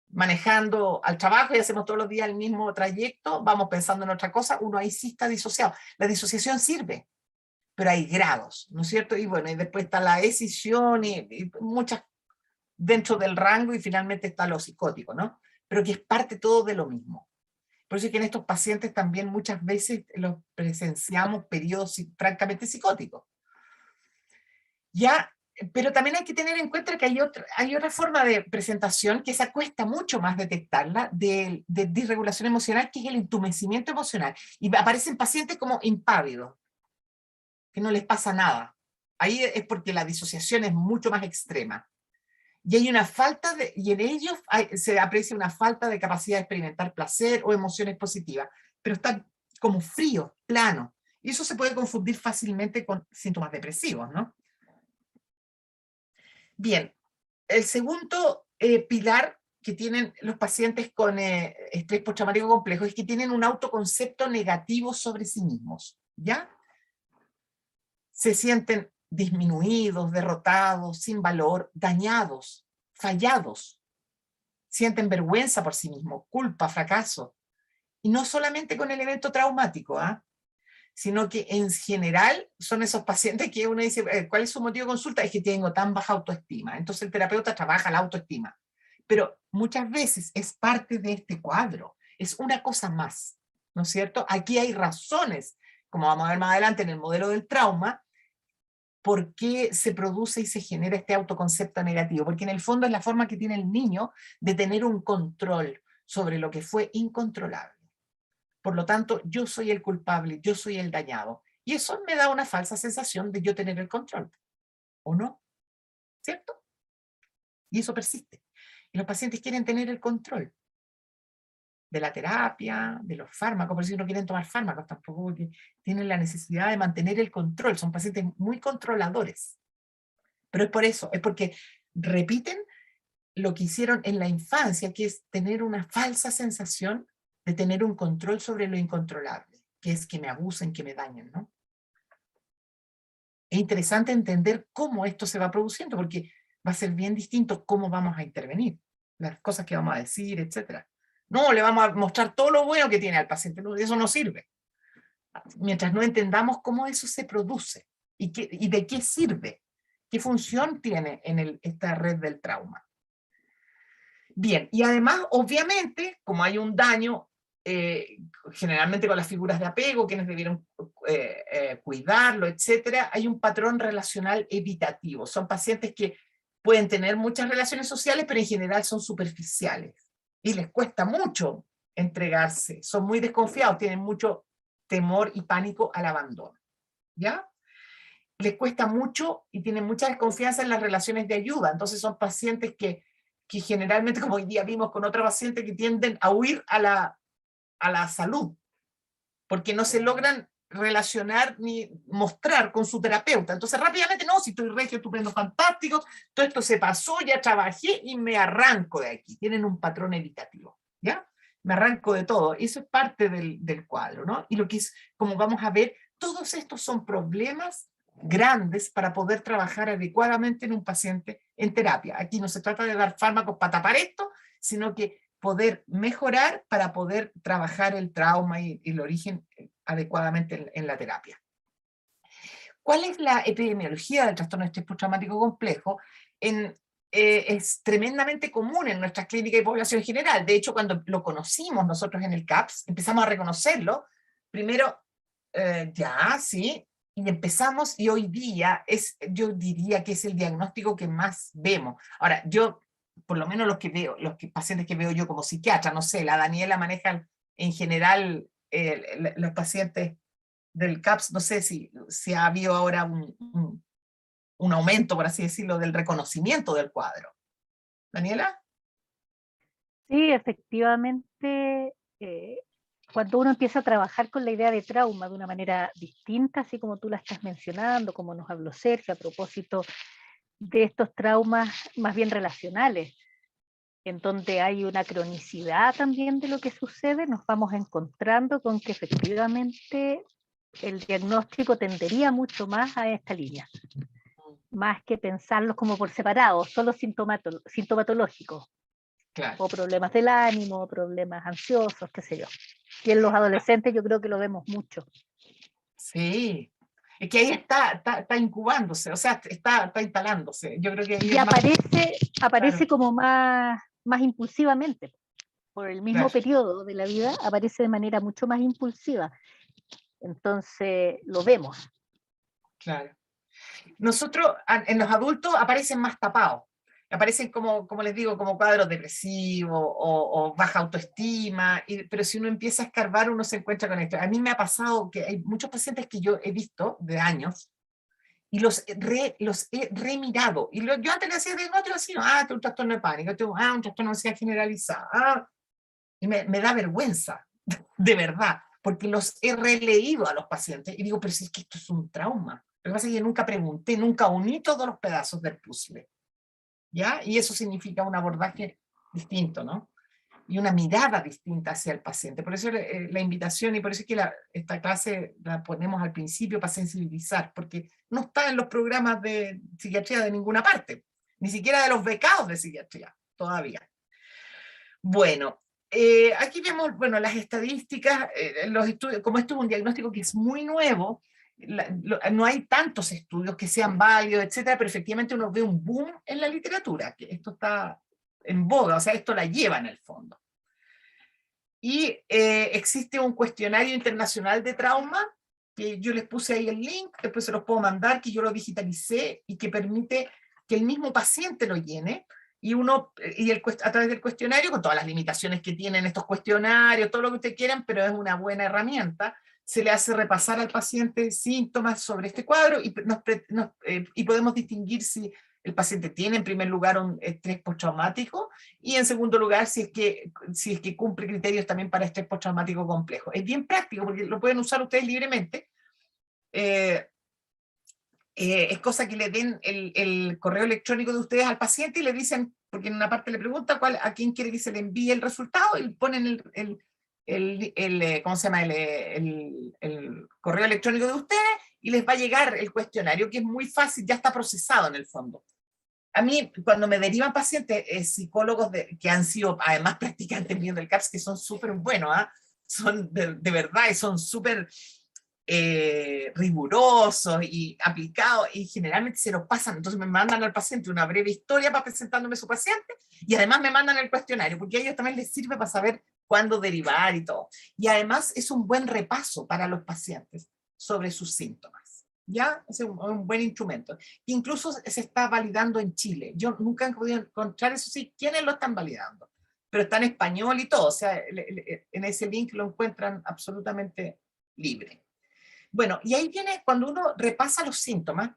[SPEAKER 2] manejando al trabajo y hacemos todos los días el mismo trayecto, vamos pensando en otra cosa, uno ahí sí está disociado. La disociación sirve, pero hay grados, ¿no es cierto? Y bueno, y después está la escisión y muchas dentro del rango, y finalmente está lo psicótico, ¿no? Pero que es parte todo de lo mismo. Por eso es que en estos pacientes también muchas veces los presenciamos periodos francamente psicóticos. Ya, pero también hay que tener en cuenta que hay otra forma de presentación que se cuesta mucho más detectarla, de disregulación emocional, que es el entumecimiento emocional. Y aparecen pacientes como impávidos, que no les pasa nada. Ahí es porque la disociación es mucho más extrema. Y hay una falta y en ellos se aprecia una falta de capacidad de experimentar placer o emociones positivas, pero están como fríos, planos. Y eso se puede confundir fácilmente con síntomas depresivos, ¿no? Bien, el segundo pilar que tienen los pacientes con estrés postraumático complejo es que tienen un autoconcepto negativo sobre sí mismos, ¿ya? Se sienten disminuidos, derrotados, sin valor, dañados, fallados. Sienten vergüenza por sí mismos, culpa, fracaso. Y no solamente con el evento traumático, sino que en general son esos pacientes que uno dice, ¿cuál es su motivo de consulta? Es que tengo tan baja autoestima. Entonces el terapeuta trabaja la autoestima. Pero muchas veces es parte de este cuadro, es una cosa más, ¿no es cierto? Aquí hay razones, como vamos a ver más adelante en el modelo del trauma, por qué se produce y se genera este autoconcepto negativo, porque en el fondo es la forma que tiene el niño de tener un control sobre lo que fue incontrolable. Por lo tanto, yo soy el culpable, yo soy el dañado. Y eso me da una falsa sensación de yo tener el control, ¿o no? ¿Cierto? Y eso persiste. Y los pacientes quieren tener el control de la terapia, de los fármacos, por eso no quieren tomar fármacos tampoco, porque tienen la necesidad de mantener el control, son pacientes muy controladores. Pero es por eso, es porque repiten lo que hicieron en la infancia, que es tener una falsa sensación de tener un control sobre lo incontrolable, que es que me abusen, que me dañen, ¿no? Es interesante entender cómo esto se va produciendo, porque va a ser bien distinto cómo vamos a intervenir, las cosas que vamos a decir, etc. No, le vamos a mostrar todo lo bueno que tiene al paciente, no, eso no sirve. Mientras no entendamos cómo eso se produce y de qué sirve, qué función tiene en esta red del trauma. Bien, y además, obviamente, como hay un daño, generalmente con las figuras de apego, quienes debieron cuidarlo, etcétera, hay un patrón relacional evitativo. Son pacientes que pueden tener muchas relaciones sociales, pero en general son superficiales. Y les cuesta mucho entregarse, son muy desconfiados, tienen mucho temor y pánico al abandono. ¿Ya? Les cuesta mucho y tienen mucha desconfianza en las relaciones de ayuda. Entonces son pacientes que generalmente, como hoy día vimos con otra paciente, que tienden a huir a la salud, porque no se logran relacionar ni mostrar con su terapeuta. Entonces rápidamente, no, si estoy regio, estupendo, fantástico, todo esto se pasó, ya trabajé y me arranco de aquí. Tienen un patrón evitativo, ¿ya? Me arranco de todo. Eso es parte del cuadro, ¿no? Y lo que es, como vamos a ver, todos estos son problemas grandes para poder trabajar adecuadamente en un paciente en terapia. Aquí no se trata de dar fármacos para tapar esto, sino que poder mejorar para poder trabajar el trauma y el origen adecuadamente en la terapia. ¿Cuál es la epidemiología del trastorno de estrés postraumático complejo? Es tremendamente común en nuestras clínicas y población general. De hecho, cuando lo conocimos nosotros en el CAPS, empezamos a reconocerlo. Primero, ya, sí, y empezamos, y hoy día yo diría que es el diagnóstico que más vemos. Ahora, yo, por lo menos los pacientes que veo yo como psiquiatra, no sé, la Daniela maneja en general los pacientes del CAPS, no sé si ha habido ahora un aumento, por así decirlo, del reconocimiento del cuadro. ¿Daniela?
[SPEAKER 1] Sí, efectivamente, cuando uno empieza a trabajar con la idea de trauma de una manera distinta, así como tú la estás mencionando, como nos habló Sergio a propósito de estos traumas más bien relacionales, en donde hay una cronicidad también de lo que sucede, nos vamos encontrando con que efectivamente el diagnóstico tendería mucho más a esta línea, más que pensarlos como por separado, solo sintomatológicos,
[SPEAKER 2] Claro.
[SPEAKER 1] o problemas del ánimo, problemas ansiosos, qué sé yo. Y en los adolescentes yo creo que lo vemos mucho.
[SPEAKER 2] Sí, es que ahí está incubándose, o sea, está instalándose. Yo creo que ahí
[SPEAKER 1] Y
[SPEAKER 2] es
[SPEAKER 1] aparece
[SPEAKER 2] claro,
[SPEAKER 1] como más impulsivamente. Por el mismo
[SPEAKER 2] claro,
[SPEAKER 1] periodo de la vida aparece de manera mucho más impulsiva. Entonces lo vemos.
[SPEAKER 2] claro. Nosotros, en los adultos, aparecen más tapados. Aparecen como les digo, como cuadros depresivos o baja autoestima, pero si uno empieza a escarbar, uno se encuentra con esto. A mí me ha pasado que hay muchos pacientes que yo he visto de años, y los he remirado. Y yo antes le hacía diagnóstico así, tengo un trastorno de pánico, tengo un trastorno de ansiedad generalizada. Y me da vergüenza, de verdad, porque los he releído a los pacientes y digo, pero si es que esto es un trauma. Lo que pasa es que nunca pregunté, nunca uní todos los pedazos del puzzle, ¿ya? Y eso significa un abordaje distinto, ¿no? Y una mirada distinta hacia el paciente. Por eso la invitación, y por eso es que esta clase la ponemos al principio para sensibilizar, porque no está en los programas de psiquiatría de ninguna parte, ni siquiera de los becados de psiquiatría, todavía. Bueno, aquí vemos, bueno, las estadísticas, los estudios, como esto es un diagnóstico que es muy nuevo, no hay tantos estudios que sean válidos, etcétera, pero efectivamente uno ve un boom en la literatura, que esto está en boga, o sea, esto la lleva en el fondo. Y existe un cuestionario internacional de trauma, que yo les puse ahí el link, después se los puedo mandar, que yo lo digitalicé y que permite que el mismo paciente lo llene, y a través del cuestionario, con todas las limitaciones que tienen estos cuestionarios, todo lo que ustedes quieran, pero es una buena herramienta, se le hace repasar al paciente síntomas sobre este cuadro y podemos distinguir si el paciente tiene en primer lugar un estrés postraumático y en segundo lugar si es que cumple criterios también para estrés postraumático complejo. Es bien práctico porque lo pueden usar ustedes libremente. Es cosa que le den el correo electrónico de ustedes al paciente y le dicen, porque en una parte le pregunta a quién quiere que se le envíe el resultado, y ponen ¿cómo se llama? El correo electrónico de ustedes, y les va a llegar el cuestionario, que es muy fácil, ya está procesado en el fondo. A mí, cuando me derivan pacientes, psicólogos que han sido además practicantes míos del CAPS, que son súper buenos, son de verdad, y son súper rigurosos y aplicados, y generalmente se los pasan. Entonces me mandan al paciente una breve historia para presentándome su paciente, y además me mandan el cuestionario, porque a ellos también les sirve para saber cuándo derivar y todo. Y además es un buen repaso para los pacientes sobre sus síntomas. ¿Ya? Es un buen instrumento. Incluso se está validando en Chile. Yo nunca he podido encontrar, eso sí, quiénes lo están validando. Pero está en español y todo. O sea, en ese link lo encuentran absolutamente libre. Bueno, y ahí viene, cuando uno repasa los síntomas,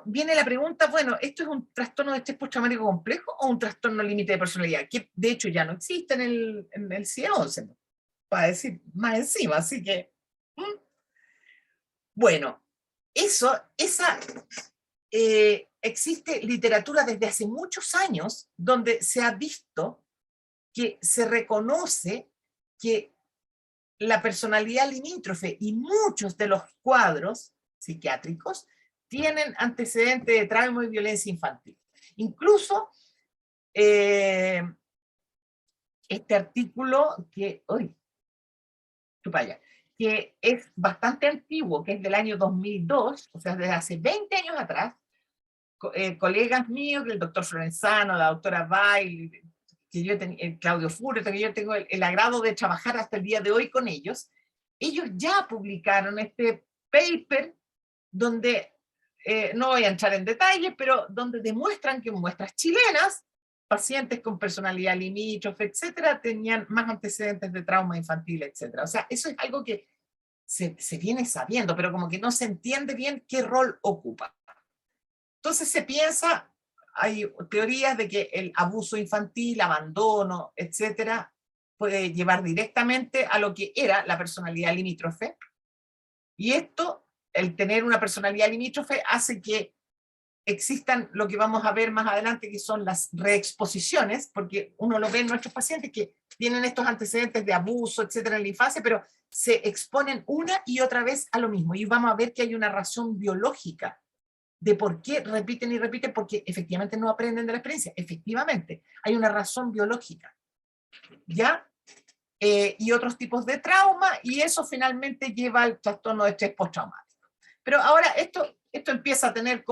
[SPEAKER 2] viene la pregunta, bueno, ¿esto es un trastorno de estrés postraumático complejo o un trastorno límite de personalidad? Que de hecho ya no existe en el CIE-11, para decir más encima. Así que, bueno, existe literatura desde hace muchos años donde se ha visto que se reconoce que la personalidad limítrofe y muchos de los cuadros psiquiátricos tienen antecedentes de trauma y violencia infantil. Incluso este artículo que es bastante antiguo, que es del año 2002, o sea, desde hace 20 años atrás, colegas míos, el doctor Florenzano, la doctora Bail, Claudio Furre, que yo tengo el agrado de trabajar hasta el día de hoy con ellos ya publicaron este paper donde, no voy a entrar en detalles, pero donde demuestran que en muestras chilenas, pacientes con personalidad limítrofe, etcétera, tenían más antecedentes de trauma infantil, etcétera. O sea, eso es algo que se viene sabiendo, pero como que no se entiende bien qué rol ocupa. Entonces se piensa, hay teorías de que el abuso infantil, abandono, etcétera, puede llevar directamente a lo que era la personalidad limítrofe. Y esto, el tener una personalidad limítrofe, hace que existan lo que vamos a ver más adelante, que son las reexposiciones, porque uno lo ve en nuestros pacientes que tienen estos antecedentes de abuso, etcétera, en la infancia, pero se exponen una y otra vez a lo mismo. Y vamos a ver que hay una razón biológica de por qué repiten y repiten, porque efectivamente no aprenden de la experiencia. Efectivamente, hay una razón biológica. ¿Ya? Y otros tipos de trauma, y eso finalmente lleva al trastorno de estrés postraumático. Pero ahora esto empieza a tener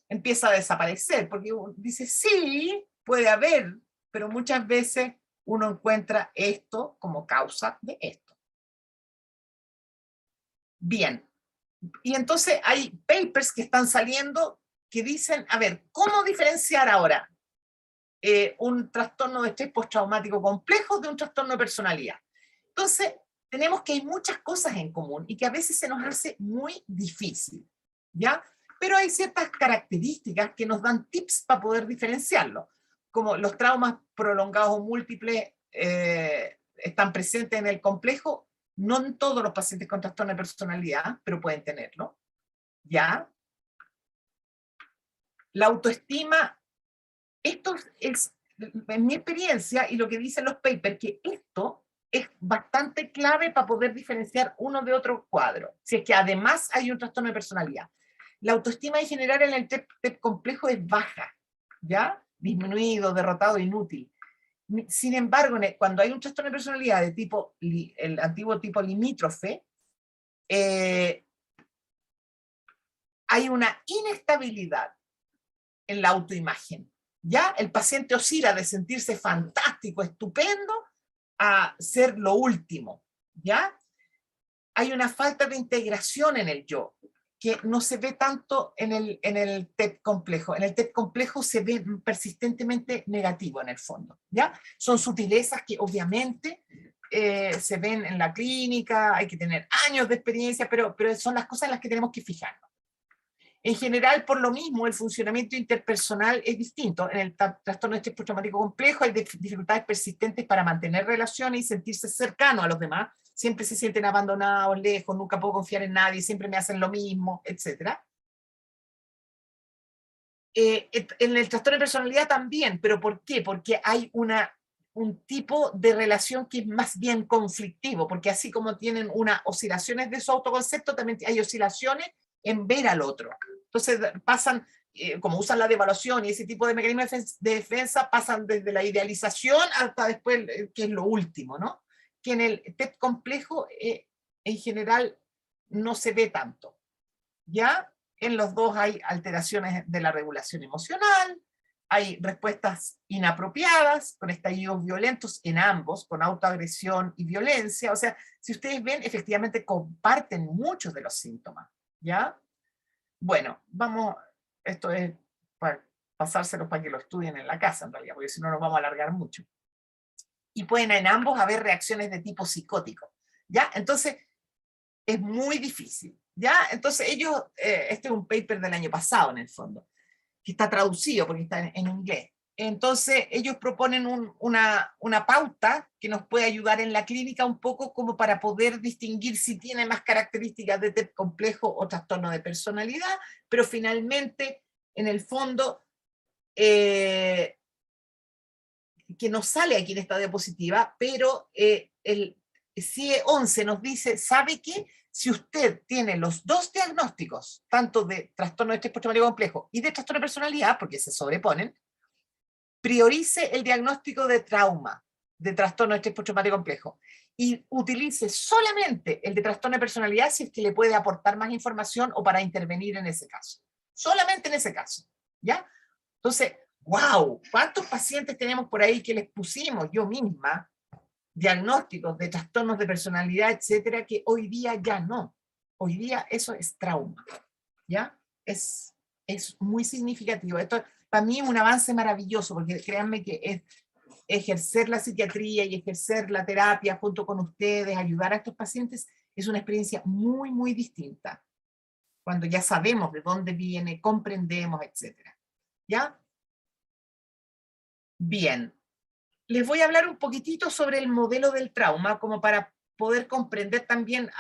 [SPEAKER 2] empieza a desaparecer, porque uno dice, sí, puede haber, pero muchas veces uno encuentra esto como causa de esto. Bien, y entonces hay papers que están saliendo que dicen, a ver, ¿cómo diferenciar ahora un trastorno de estrés postraumático complejo de un trastorno de personalidad? Entonces, tenemos que hay muchas cosas en común y que a veces se nos hace muy difícil, ¿ya? Pero hay ciertas características que nos dan tips para poder diferenciarlo, como los traumas prolongados o múltiples están presentes en el complejo, no en todos los pacientes con trastorno de personalidad, pero pueden tenerlo, ¿ya? La autoestima, esto es, en mi experiencia, y lo que dicen los papers, que esto es bastante clave para poder diferenciar uno de otro cuadro, si es que además hay un trastorno de personalidad. La autoestima en general en el TEP complejo es baja, ¿ya? Disminuido, derrotado, inútil. Sin embargo, cuando hay un trastorno de personalidad de tipo, el antiguo tipo limítrofe, hay una inestabilidad en la autoimagen. ¿Ya? El paciente oscila de sentirse fantástico, estupendo, a ser lo último. ¿Ya? Hay una falta de integración en el yo, que no se ve tanto en el TEP complejo. En el TEP complejo se ve persistentemente negativo en el fondo. ¿Ya? Son sutilezas que obviamente se ven en la clínica, hay que tener años de experiencia, pero son las cosas en las que tenemos que fijarnos. En general, por lo mismo, el funcionamiento interpersonal es distinto. En el trastorno de estrés postraumático complejo hay dificultades persistentes para mantener relaciones y sentirse cercano a los demás. Siempre se sienten abandonados, lejos, nunca puedo confiar en nadie, siempre me hacen lo mismo, etc. En el trastorno de personalidad también, pero ¿por qué? Porque hay un tipo de relación que es más bien conflictivo, porque así como tienen unas oscilaciones de su autoconcepto, también hay oscilaciones en ver al otro. Entonces pasan, como usan la devaluación y ese tipo de mecanismos de defensa, pasan desde la idealización hasta después, que es lo último, ¿no? Que en el TEP complejo, en general, no se ve tanto, ¿ya? En los dos hay alteraciones de la regulación emocional, hay respuestas inapropiadas, con estallidos violentos en ambos, con autoagresión y violencia. O sea, si ustedes ven, efectivamente comparten muchos de los síntomas, ¿ya? Bueno, vamos, esto es para pasárselo para que lo estudien en la casa, en realidad, porque si no nos vamos a alargar mucho. Y pueden en ambos haber reacciones de tipo psicótico, ¿ya? Entonces, es muy difícil, ¿ya? Entonces ellos, este es un paper del año pasado en el fondo, que está traducido porque está en inglés. Entonces ellos proponen una pauta que nos puede ayudar en la clínica un poco como para poder distinguir si tiene más características de TEP complejo o trastorno de personalidad, pero finalmente, en el fondo, que no sale aquí en esta diapositiva, pero el CIE 11 nos dice, ¿sabe qué? Si usted tiene los dos diagnósticos, tanto de trastorno de estrés postraumático complejo y de trastorno de personalidad, porque se sobreponen, priorice el diagnóstico de trauma, de trastorno de estrés postraumático complejo, y utilice solamente el de trastorno de personalidad si es que le puede aportar más información o para intervenir en ese caso. Solamente en ese caso, ¿ya? Entonces, wow, ¿cuántos pacientes tenemos por ahí que les pusimos yo misma diagnósticos de trastornos de personalidad, etcétera, que hoy día ya no? Hoy día eso es trauma, ¿ya? Es muy significativo. Esto para mí es un avance maravilloso, porque créanme que es ejercer la psiquiatría y ejercer la terapia junto con ustedes, ayudar a estos pacientes, es una experiencia muy, muy distinta. Cuando ya sabemos de dónde viene, comprendemos, etcétera. ¿Ya? Bien. Les voy a hablar un poquitito sobre el modelo del trauma, como para poder comprender también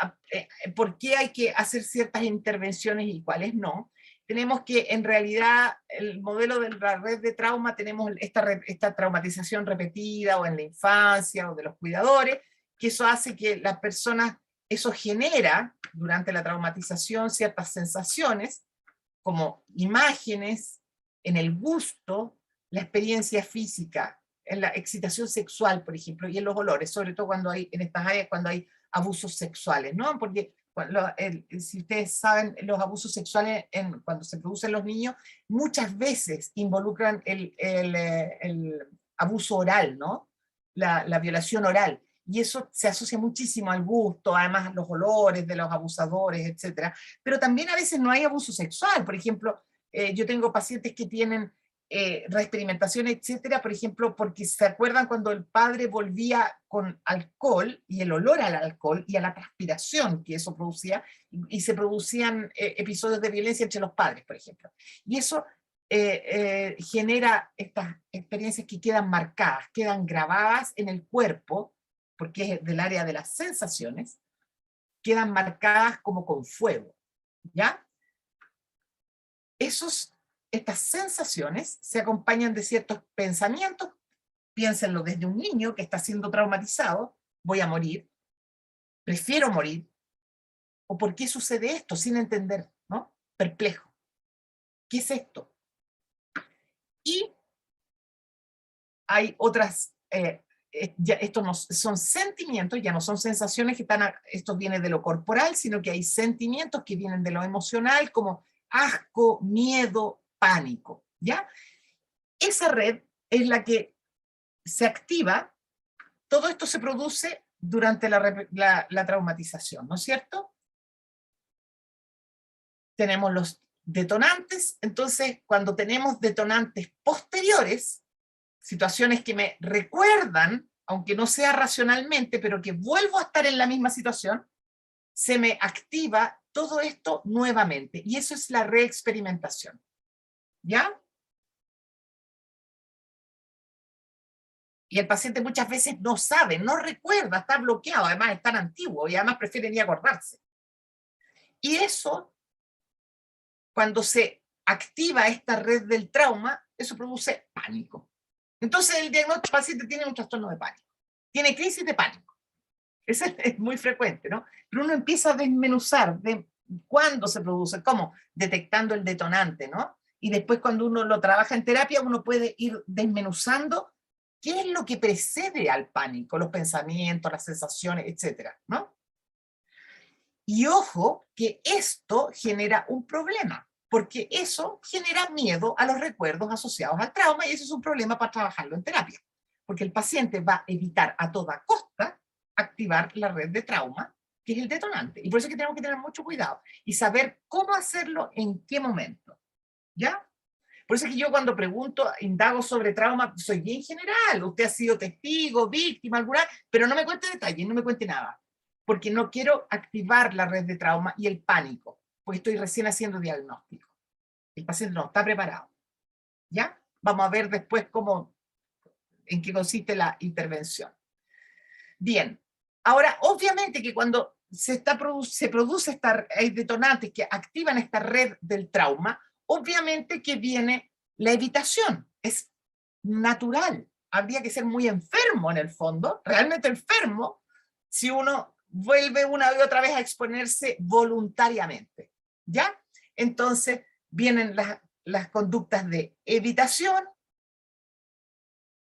[SPEAKER 2] por qué hay que hacer ciertas intervenciones y cuáles no. Tenemos que, en realidad, el modelo de la red de trauma, tenemos esta traumatización repetida o en la infancia o de los cuidadores, que eso hace que las personas, eso genera durante la traumatización ciertas sensaciones, como imágenes, en el gusto, la experiencia física, en la excitación sexual, por ejemplo, y en los olores, sobre todo cuando hay, en estas áreas, cuando hay abusos sexuales, ¿no? Porque si ustedes saben, los abusos sexuales cuando se producen los niños, muchas veces involucran el abuso oral, ¿no? La violación oral. Y eso se asocia muchísimo al gusto, además los olores de los abusadores, etcétera. Pero también a veces no hay abuso sexual. Por ejemplo, yo tengo pacientes que tienen reexperimentación, etcétera, por ejemplo, porque se acuerdan cuando el padre volvía con alcohol y el olor al alcohol y a la transpiración que eso producía, y se producían episodios de violencia entre los padres, por ejemplo. Y eso genera estas experiencias que quedan marcadas, quedan grabadas en el cuerpo, porque es del área de las sensaciones, quedan marcadas como con fuego, ¿ya? Estas sensaciones se acompañan de ciertos pensamientos. Piénsenlo desde un niño que está siendo traumatizado: voy a morir, prefiero morir, o ¿por qué sucede esto? Sin entender, ¿no? Perplejo. ¿Qué es esto? Y hay otras, estos no son sentimientos, ya no son sensaciones que están, esto viene de lo corporal, sino que hay sentimientos que vienen de lo emocional, como asco, miedo, pánico, ¿ya? Esa red es la que se activa, todo esto se produce durante la traumatización, ¿no es cierto? Tenemos los detonantes, entonces cuando tenemos detonantes posteriores, situaciones que me recuerdan, aunque no sea racionalmente, pero que vuelvo a estar en la misma situación, se me activa todo esto nuevamente, y eso es la reexperimentación, ¿ya? Y el paciente muchas veces no sabe, no recuerda, está bloqueado, además es tan antiguo, y además prefiere ni acordarse. Y eso, cuando se activa esta red del trauma, eso produce pánico. Entonces el diagnóstico del paciente tiene un trastorno de pánico, tiene crisis de pánico. Eso es muy frecuente, ¿no? Pero uno empieza a desmenuzar de cuándo se produce, cómo, detectando el detonante, ¿no? Y después cuando uno lo trabaja en terapia, uno puede ir desmenuzando qué es lo que precede al pánico, los pensamientos, las sensaciones, etcétera, ¿no? Y ojo que esto genera un problema, porque eso genera miedo a los recuerdos asociados al trauma y eso es un problema para trabajarlo en terapia, porque el paciente va a evitar a toda costa activar la red de trauma, que es el detonante. Y por eso es que tenemos que tener mucho cuidado y saber cómo hacerlo en qué momento, ¿ya? Por eso es que yo cuando pregunto, indago sobre trauma, soy bien general. Usted ha sido testigo, víctima, alguna, pero no me cuente detalles, no me cuente nada. Porque no quiero activar la red de trauma y el pánico, porque estoy recién haciendo diagnóstico. El paciente no está preparado. ¿Ya? Vamos a ver después cómo, en qué consiste la intervención. Bien. Ahora, obviamente que cuando se produce hay detonantes que activan esta red del trauma, obviamente que viene la evitación, es natural. Habría que ser muy enfermo en el fondo, realmente enfermo, si uno vuelve una y otra vez a exponerse voluntariamente, ¿ya? Entonces vienen las conductas de evitación,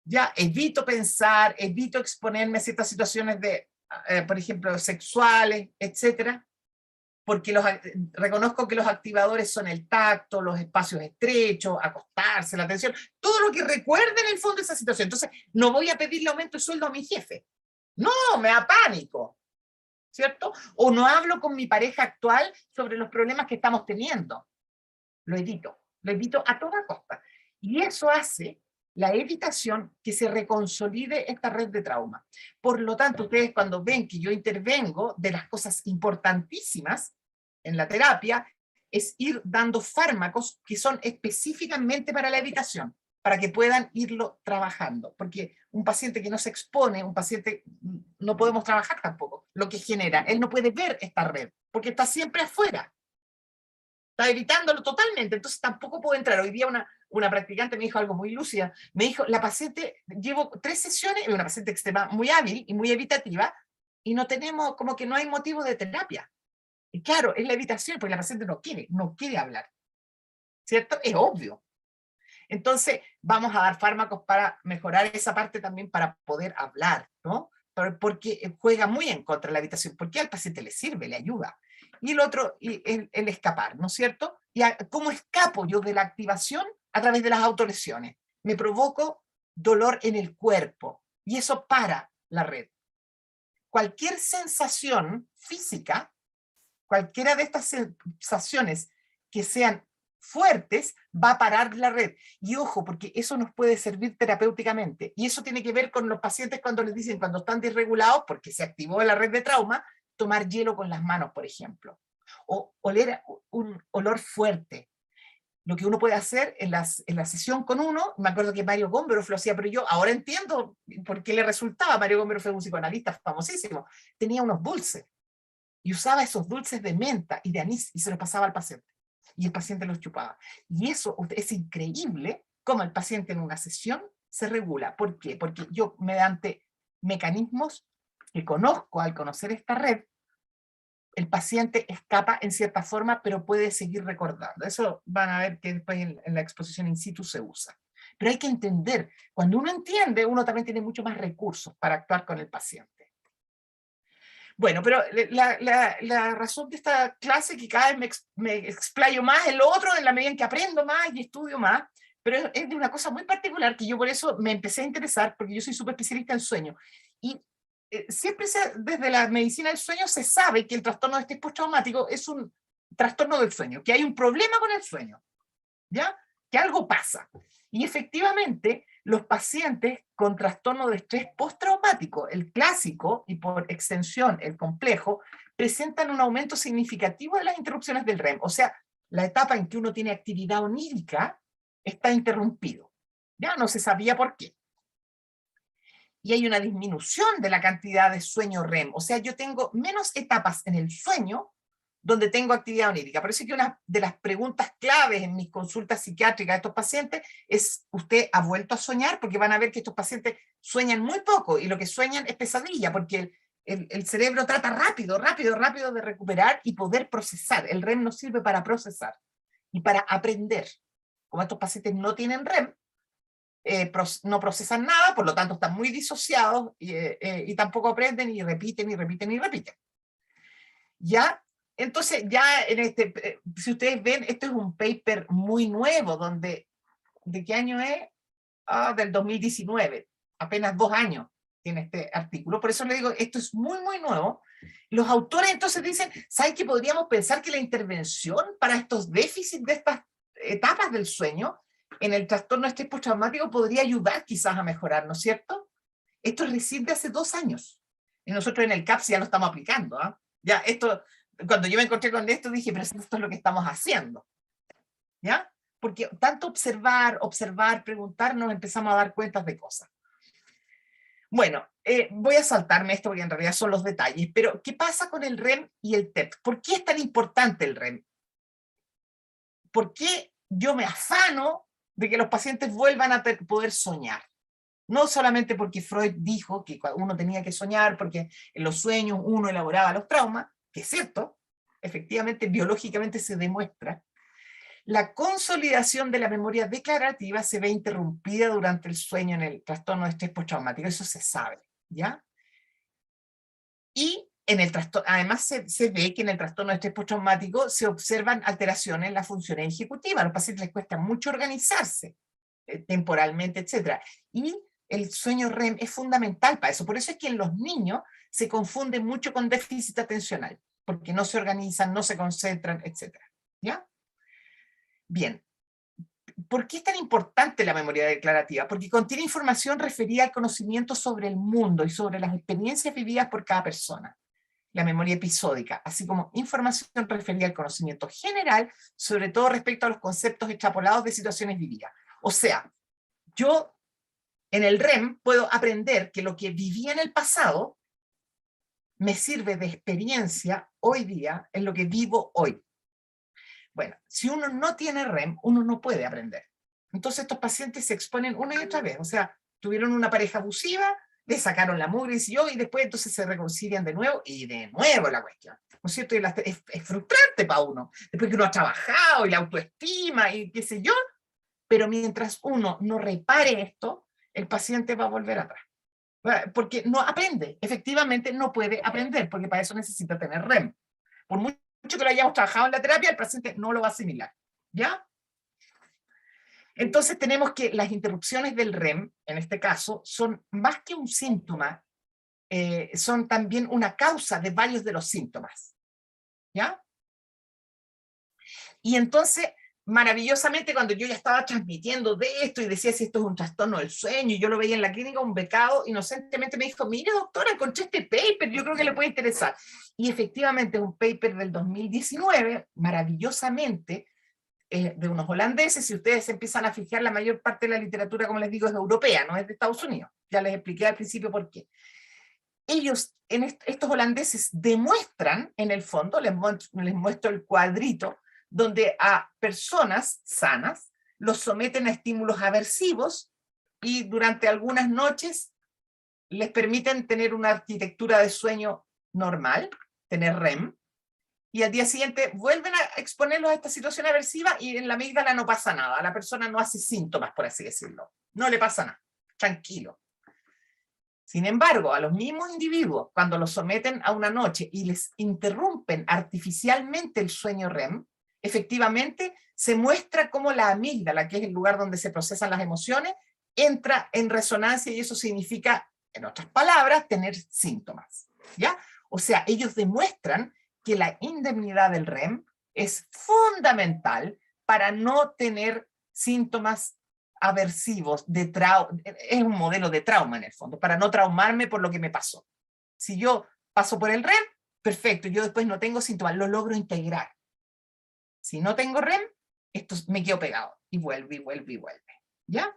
[SPEAKER 2] ya evito pensar, evito exponerme a ciertas situaciones de, por ejemplo, sexuales, etcétera, porque reconozco que los activadores son el tacto, los espacios estrechos, acostarse, la atención, todo lo que recuerde en el fondo esa situación. Entonces, no voy a pedirle aumento de sueldo a mi jefe. No, me da pánico, ¿cierto? O no hablo con mi pareja actual sobre los problemas que estamos teniendo. Lo evito a toda costa. Y eso hace la evitación que se reconsolide esta red de trauma. Por lo tanto, ustedes cuando ven que yo intervengo de las cosas importantísimas en la terapia, es ir dando fármacos que son específicamente para la evitación, para que puedan irlo trabajando. Porque un paciente que no se expone, un paciente no podemos trabajar tampoco. Lo que genera, él no puede ver esta red, porque está siempre afuera. Está evitándolo totalmente, entonces tampoco puedo entrar. Hoy día una practicante me dijo algo muy lúcida, me dijo, la paciente, llevo 3 sesiones, una paciente extrema muy hábil y muy evitativa, y no tenemos, como que no hay motivo de terapia. Y claro, es la evitación, porque la paciente no quiere hablar, ¿cierto? Es obvio. Entonces, vamos a dar fármacos para mejorar esa parte también para poder hablar, ¿no? Porque juega muy en contra de la evitación, porque al paciente le sirve, le ayuda. Y el otro, el escapar, ¿no es cierto? ¿Y cómo escapo yo de la activación? A través de las autolesiones. Me provoco dolor en el cuerpo, y eso para la red. Cualquier sensación física, cualquiera de estas sensaciones que sean fuertes, va a parar la red. Y ojo, porque eso nos puede servir terapéuticamente. Y eso tiene que ver con los pacientes cuando les dicen, cuando están desregulados, porque se activó la red de trauma, tomar hielo con las manos, por ejemplo. O oler un olor fuerte. Lo que uno puede hacer en la sesión con uno, me acuerdo que Mario Gómbero lo hacía, pero yo ahora entiendo por qué le resultaba. Mario Gómbero fue un psicoanalista famosísimo. Tenía unos dulces. Y usaba esos dulces de menta y de anís y se los pasaba al paciente. Y el paciente los chupaba. Y eso es increíble cómo el paciente en una sesión se regula. ¿Por qué? Porque yo, mediante mecanismos que conozco al conocer esta red, el paciente escapa en cierta forma, pero puede seguir recordando. Eso van a ver que después en la exposición in situ se usa. Pero hay que entender, cuando uno entiende, uno también tiene mucho más recursos para actuar con el paciente. Bueno, pero la razón de esta clase, que cada vez me explayo más en lo otro en la medida en que aprendo más y estudio más, pero es de una cosa muy particular que yo por eso me empecé a interesar, porque yo soy súper especialista en sueño. Y siempre desde la medicina del sueño se sabe que el trastorno de estrés postraumático es un trastorno del sueño, que hay un problema con el sueño, ¿ya? Que algo pasa. Y efectivamente, los pacientes con trastorno de estrés postraumático, el clásico y por extensión el complejo, presentan un aumento significativo de las interrupciones del REM. O sea, la etapa en que uno tiene actividad onírica está interrumpido. Ya no se sabía por qué. Y hay una disminución de la cantidad de sueño REM. O sea, yo tengo menos etapas en el sueño donde tengo actividad onírica. Por eso es que una de las preguntas claves en mis consultas psiquiátricas de estos pacientes es, ¿usted ha vuelto a soñar? Porque van a ver que estos pacientes sueñan muy poco, y lo que sueñan es pesadilla, porque el cerebro trata rápido de recuperar y poder procesar. El REM nos sirve para procesar y para aprender. Como estos pacientes no tienen REM, no procesan nada, por lo tanto están muy disociados y tampoco aprenden, y repiten. ¿Ya? Entonces, ya si ustedes ven, este es un paper muy nuevo, donde, ¿de qué año es? Del 2019, apenas 2 años tiene este artículo. Por eso le digo, esto es muy nuevo. Los autores entonces dicen, ¿saben que podríamos pensar que la intervención para estos déficits de estas etapas del sueño en el trastorno de estrés postraumático podría ayudar quizás a mejorar, ¿no es cierto? Esto es recién de hace 2 años. Y nosotros en el CAPS ya lo estamos aplicando. Ya, esto, cuando yo me encontré con esto, dije, pero esto es lo que estamos haciendo. ¿Ya? Porque tanto observar, preguntarnos, empezamos a dar cuentas de cosas. Bueno, voy a saltarme esto porque en realidad son los detalles, pero ¿qué pasa con el REM y el TEP? ¿Por qué es tan importante el REM? ¿Por qué yo me afano de que los pacientes vuelvan a poder soñar? No solamente porque Freud dijo que uno tenía que soñar, porque en los sueños uno elaboraba los traumas, que es cierto, efectivamente, biológicamente se demuestra. La consolidación de la memoria declarativa se ve interrumpida durante el sueño en el trastorno de estrés postraumático, eso se sabe, ¿ya? Y en el trastorno, además se ve que en el trastorno de estrés postraumático se observan alteraciones en la función ejecutiva, a los pacientes les cuesta mucho organizarse temporalmente, etc. Y el sueño REM es fundamental para eso, por eso es que en los niños se confunde mucho con déficit atencional, porque no se organizan, no se concentran, etc. ¿Ya? Bien, ¿por qué es tan importante la memoria declarativa? Porque contiene información referida al conocimiento sobre el mundo y sobre las experiencias vividas por cada persona. La memoria episódica, así como información referida al conocimiento general, sobre todo respecto a los conceptos extrapolados de situaciones vividas. O sea, yo en el REM puedo aprender que lo que viví en el pasado me sirve de experiencia hoy día en lo que vivo hoy. Bueno, si uno no tiene REM, uno no puede aprender. Entonces estos pacientes se exponen una y otra vez. O sea, tuvieron una pareja abusiva, le sacaron la mugre y después entonces se reconcilian de nuevo y de nuevo la cuestión. ¿No es cierto? Y es frustrante para uno. Después que uno ha trabajado y la autoestima y qué sé yo, pero mientras uno no repare esto, el paciente va a volver atrás. Porque no aprende, efectivamente no puede aprender, porque para eso necesita tener REM. Por mucho que lo hayamos trabajado en la terapia, el paciente no lo va a asimilar, ¿ya? Entonces tenemos que las interrupciones del REM, en este caso, son más que un síntoma, son también una causa de varios de los síntomas, ¿ya? Y entonces, maravillosamente, cuando yo ya estaba transmitiendo de esto y decía si esto es un trastorno del sueño, y yo lo veía en la clínica, un becado inocentemente me dijo, mire doctora, encontré este paper, yo creo que le puede interesar. Y efectivamente es un paper del 2019, maravillosamente, de unos holandeses. Si ustedes se empiezan a fijar, la mayor parte de la literatura, como les digo, es europea, no es de Estados Unidos. Ya les expliqué al principio por qué. Ellos, estos holandeses, demuestran, en el fondo, les muestro el cuadrito, donde a personas sanas los someten a estímulos aversivos y durante algunas noches les permiten tener una arquitectura de sueño normal, tener REM, y al día siguiente vuelven a exponerlos a esta situación aversiva y en la amígdala no pasa nada, la persona no hace síntomas, por así decirlo, no le pasa nada, tranquilo. Sin embargo, a los mismos individuos, cuando los someten a una noche y les interrumpen artificialmente el sueño REM, efectivamente se muestra cómo la amígdala, que es el lugar donde se procesan las emociones, entra en resonancia, y eso significa, en otras palabras, tener síntomas, ¿ya? O sea, ellos demuestran que la indemnidad del REM es fundamental para no tener síntomas aversivos, es un modelo de trauma en el fondo, para no traumarme por lo que me pasó. Si yo paso por el REM, perfecto, yo después no tengo síntomas, lo logro integrar. Si no tengo REM, esto me quedo pegado, y vuelve, y vuelve, y vuelve, ¿ya?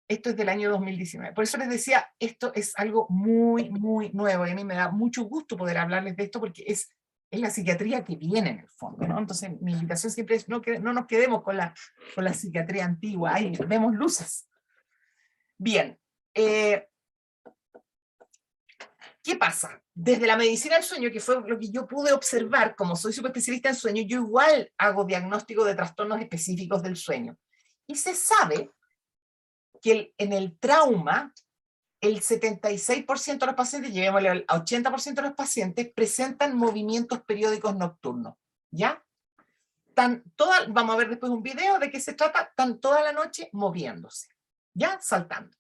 [SPEAKER 2] Esto es del año 2019. Por eso les decía, esto es algo muy nuevo, y a mí me da mucho gusto poder hablarles de esto, porque es es la psiquiatría que viene en el fondo, ¿no? Entonces mi invitación siempre es no nos quedemos con la psiquiatría antigua, ahí vemos luces. Bien, ¿qué pasa? Desde la medicina del sueño, que fue lo que yo pude observar, como soy subespecialista en sueño, yo igual hago diagnóstico de trastornos específicos del sueño. Y se sabe que en el trauma, el 76% de los pacientes, llevémosle al 80% de los pacientes, presentan movimientos periódicos nocturnos, ¿ya? Vamos a ver después un video de qué se trata, están toda la noche moviéndose, ¿ya? Saltando.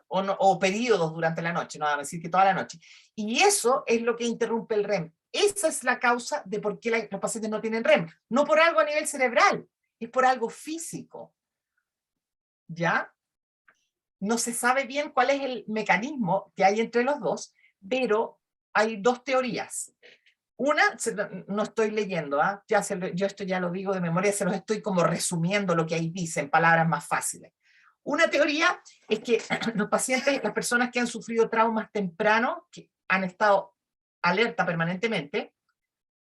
[SPEAKER 2] O periodos durante la noche, no vamos a decir que toda la noche. Y eso es lo que interrumpe el REM. Esa es la causa de por qué los pacientes no tienen REM. No por algo a nivel cerebral, es por algo físico. ¿Ya? No se sabe bien cuál es el mecanismo que hay entre los dos, pero hay dos teorías. Una, no estoy leyendo, yo esto ya lo digo de memoria, se los estoy como resumiendo lo que ahí dice en palabras más fáciles. Una teoría es que los pacientes, las personas que han sufrido traumas tempranos, que han estado alerta permanentemente,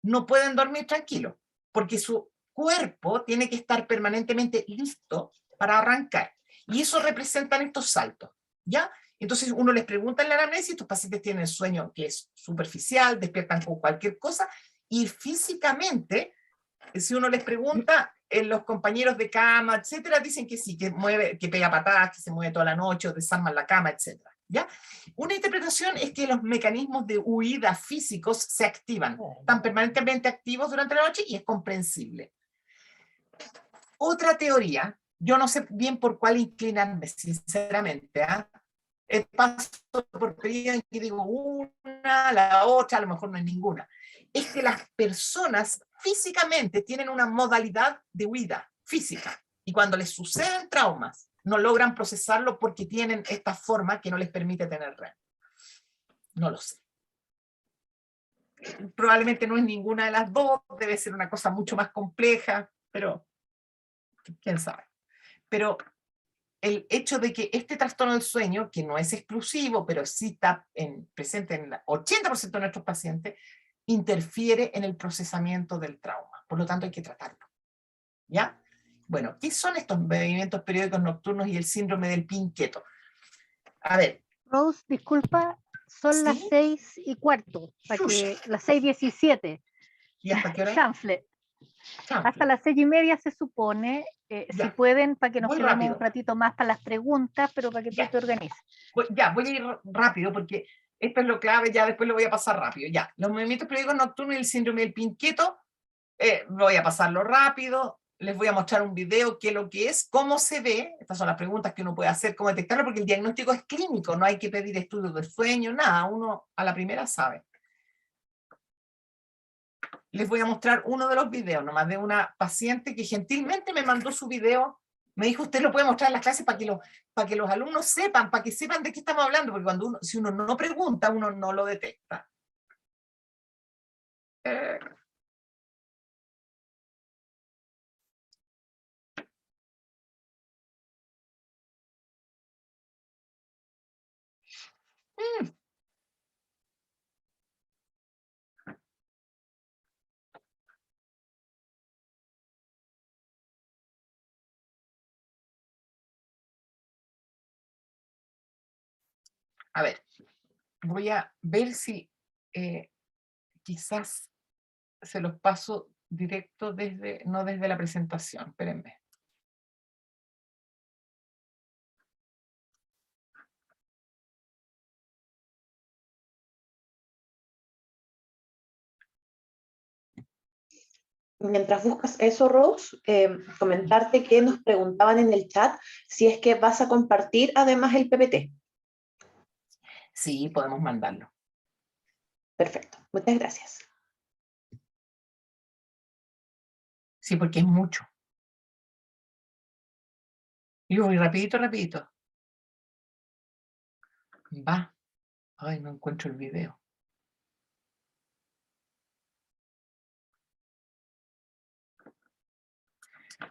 [SPEAKER 2] no pueden dormir tranquilos, porque su cuerpo tiene que estar permanentemente listo para arrancar. Y eso representan estos saltos, ¿ya? Entonces uno les pregunta en la anamnesis, estos pacientes tienen sueño que es superficial, despiertan con cualquier cosa, y físicamente, si uno les pregunta, los compañeros de cama, etcétera, dicen que sí, que mueve, que pega patadas, que se mueve toda la noche, o desarman la cama, etcétera, ¿ya? Una interpretación es que los mecanismos de huida físicos se activan, están permanentemente activos durante la noche y es comprensible. Otra teoría, yo no sé bien por cuál inclinarme, sinceramente, paso por periodos en que digo una, la otra, a lo mejor no es ninguna. Es que las personas físicamente tienen una modalidad de huida física y cuando les suceden traumas no logran procesarlo porque tienen esta forma que no les permite tener REM. No lo sé. Probablemente no es ninguna de las dos, debe ser una cosa mucho más compleja, pero quién sabe. Pero el hecho de que este trastorno del sueño, que no es exclusivo, pero sí está presente en el 80% de nuestros pacientes, interfiere en el procesamiento del trauma. Por lo tanto, hay que tratarlo. ¿Ya? Bueno, ¿qué son estos movimientos periódicos nocturnos y el síndrome del pie inquieto? A ver.
[SPEAKER 1] Rose, disculpa, son las
[SPEAKER 2] ¿Sí?
[SPEAKER 1] 6:15, las 6:17.
[SPEAKER 2] ¿Y hasta qué hora?
[SPEAKER 1] Chanfle. Hasta las 6:30 se supone, si pueden, para que nos
[SPEAKER 2] Voy
[SPEAKER 1] quedemos
[SPEAKER 2] rápido.
[SPEAKER 1] un ratito más para las preguntas, pero para que tú te organices.
[SPEAKER 2] Ya, voy a ir rápido porque esto es lo clave, ya después lo voy a pasar rápido. Ya, los movimientos periódicos nocturnos y el síndrome del pie inquieto, voy a pasarlo rápido, les voy a mostrar un video, qué es lo que es, cómo se ve, estas son las preguntas que uno puede hacer, cómo detectarlo, porque el diagnóstico es clínico, no hay que pedir estudios de sueño, nada, uno a la primera sabe. Les voy a mostrar uno de los videos, nomás de una paciente que gentilmente me mandó su video. Me dijo, usted lo puede mostrar en las clases para que los alumnos sepan, para que sepan de qué estamos hablando, porque si uno no pregunta, uno no lo detecta. A ver, voy a ver si quizás se los paso directo no desde la presentación. Espérenme.
[SPEAKER 4] Mientras buscas eso, Rose, comentarte que nos preguntaban en el chat si es que vas a compartir además el PPT.
[SPEAKER 2] Sí, podemos mandarlo.
[SPEAKER 4] Perfecto, muchas gracias.
[SPEAKER 2] Sí, porque es mucho. Y voy rapidito. Va. Ay, no encuentro el video.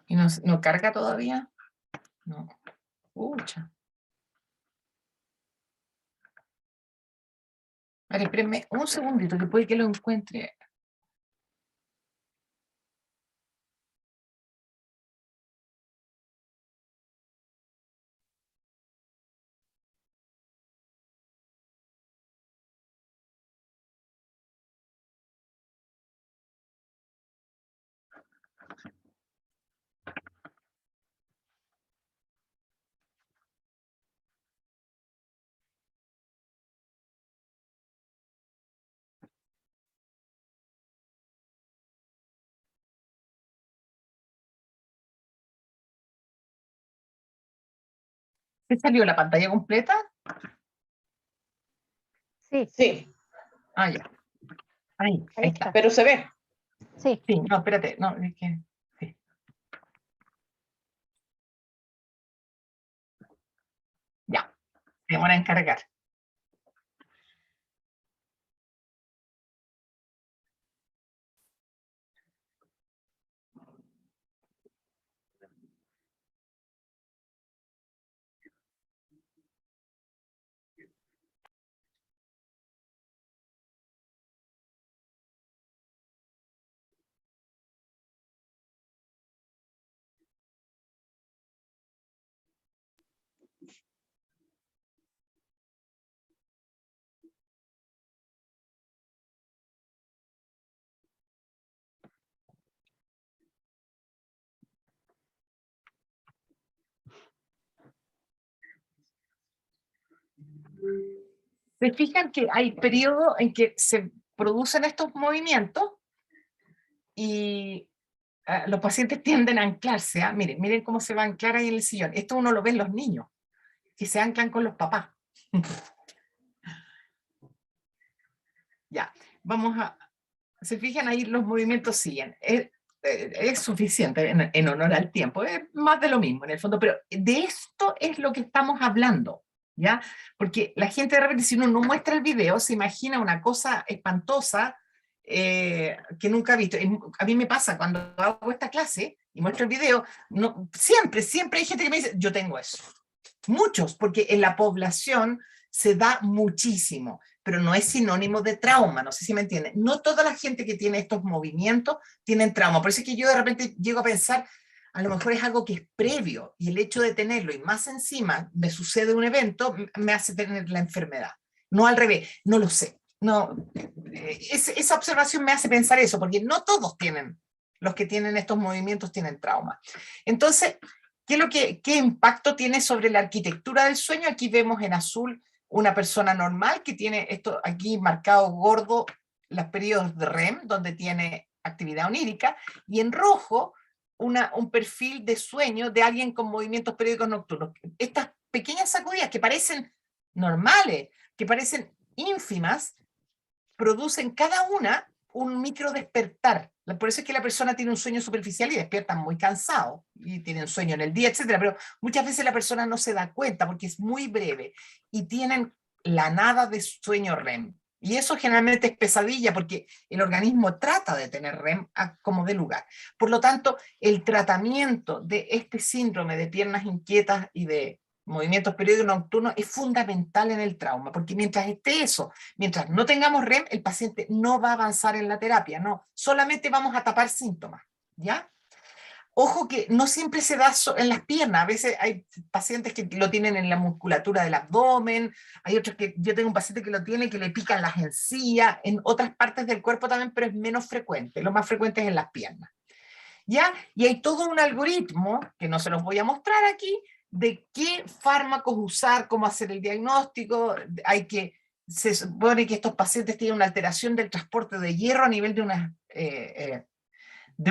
[SPEAKER 2] ¿Y no carga todavía? No. Pucha. A ver, espérenme un segundito, que puede que lo encuentre. ¿Te salió la pantalla completa?
[SPEAKER 1] Sí,
[SPEAKER 4] Sí,
[SPEAKER 2] Ah, ya. Ahí
[SPEAKER 1] ahí
[SPEAKER 2] está.
[SPEAKER 1] está.
[SPEAKER 4] pero se ve.
[SPEAKER 1] Sí.
[SPEAKER 2] Sí, no, espérate, no, es que, sí. Ya, se demora en cargar. ¿Se fijan que hay periodos en que se producen estos movimientos y los pacientes tienden a anclarse? Miren, miren cómo se va a anclar ahí en el sillón. Esto uno lo ve en los niños, que se anclan con los papás. Ya, vamos a... Se fijan ahí, los movimientos siguen. Es suficiente en honor al tiempo, es más de lo mismo en el fondo, pero de esto es lo que estamos hablando, ¿ya? Porque la gente de repente, si uno no muestra el video, se imagina una cosa espantosa que nunca ha visto. A mí me pasa cuando hago esta clase y muestro el video, no, siempre hay gente que me dice, yo tengo eso. Muchos, porque en la población se da muchísimo, pero no es sinónimo de trauma, no sé si me entienden. No toda la gente que tiene estos movimientos tienen trauma, por eso es que yo de repente llego a pensar, a lo mejor es algo que es previo, y el hecho de tenerlo, y más encima me sucede un evento, me hace tener la enfermedad. No al revés, no lo sé. No, esa observación me hace pensar eso, porque no todos tienen, los que tienen estos movimientos tienen trauma. Entonces, ¿qué impacto tiene sobre la arquitectura del sueño? Aquí vemos en azul una persona normal que tiene esto aquí marcado gordo, los periodos de REM, donde tiene actividad onírica, y en rojo un perfil de sueño de alguien con movimientos periódicos nocturnos. Estas pequeñas sacudidas que parecen normales, que parecen ínfimas, producen cada una un micro despertar. Por eso es que la persona tiene un sueño superficial y despierta muy cansado, y tienen sueño en el día, etcétera, pero muchas veces la persona no se da cuenta porque es muy breve y tienen la nada de sueño REM. Y eso generalmente es pesadilla porque el organismo trata de tener REM como de lugar. Por lo tanto, el tratamiento de este síndrome de piernas inquietas y de movimientos periódicos nocturnos es fundamental en el trauma, porque mientras esté eso, mientras no tengamos REM, el paciente no va a avanzar en la terapia, no, solamente vamos a tapar síntomas, ¿ya? Ojo que no siempre se da en las piernas, a veces hay pacientes que lo tienen en la musculatura del abdomen, hay otros que, yo tengo un paciente que lo tiene, que le pican las encías, en otras partes del cuerpo también, pero es menos frecuente, lo más frecuente es en las piernas, ¿ya? Y hay todo un algoritmo, que no se los voy a mostrar aquí, de qué fármacos usar, cómo hacer el diagnóstico. Se supone que estos pacientes tienen una alteración del transporte de hierro a nivel de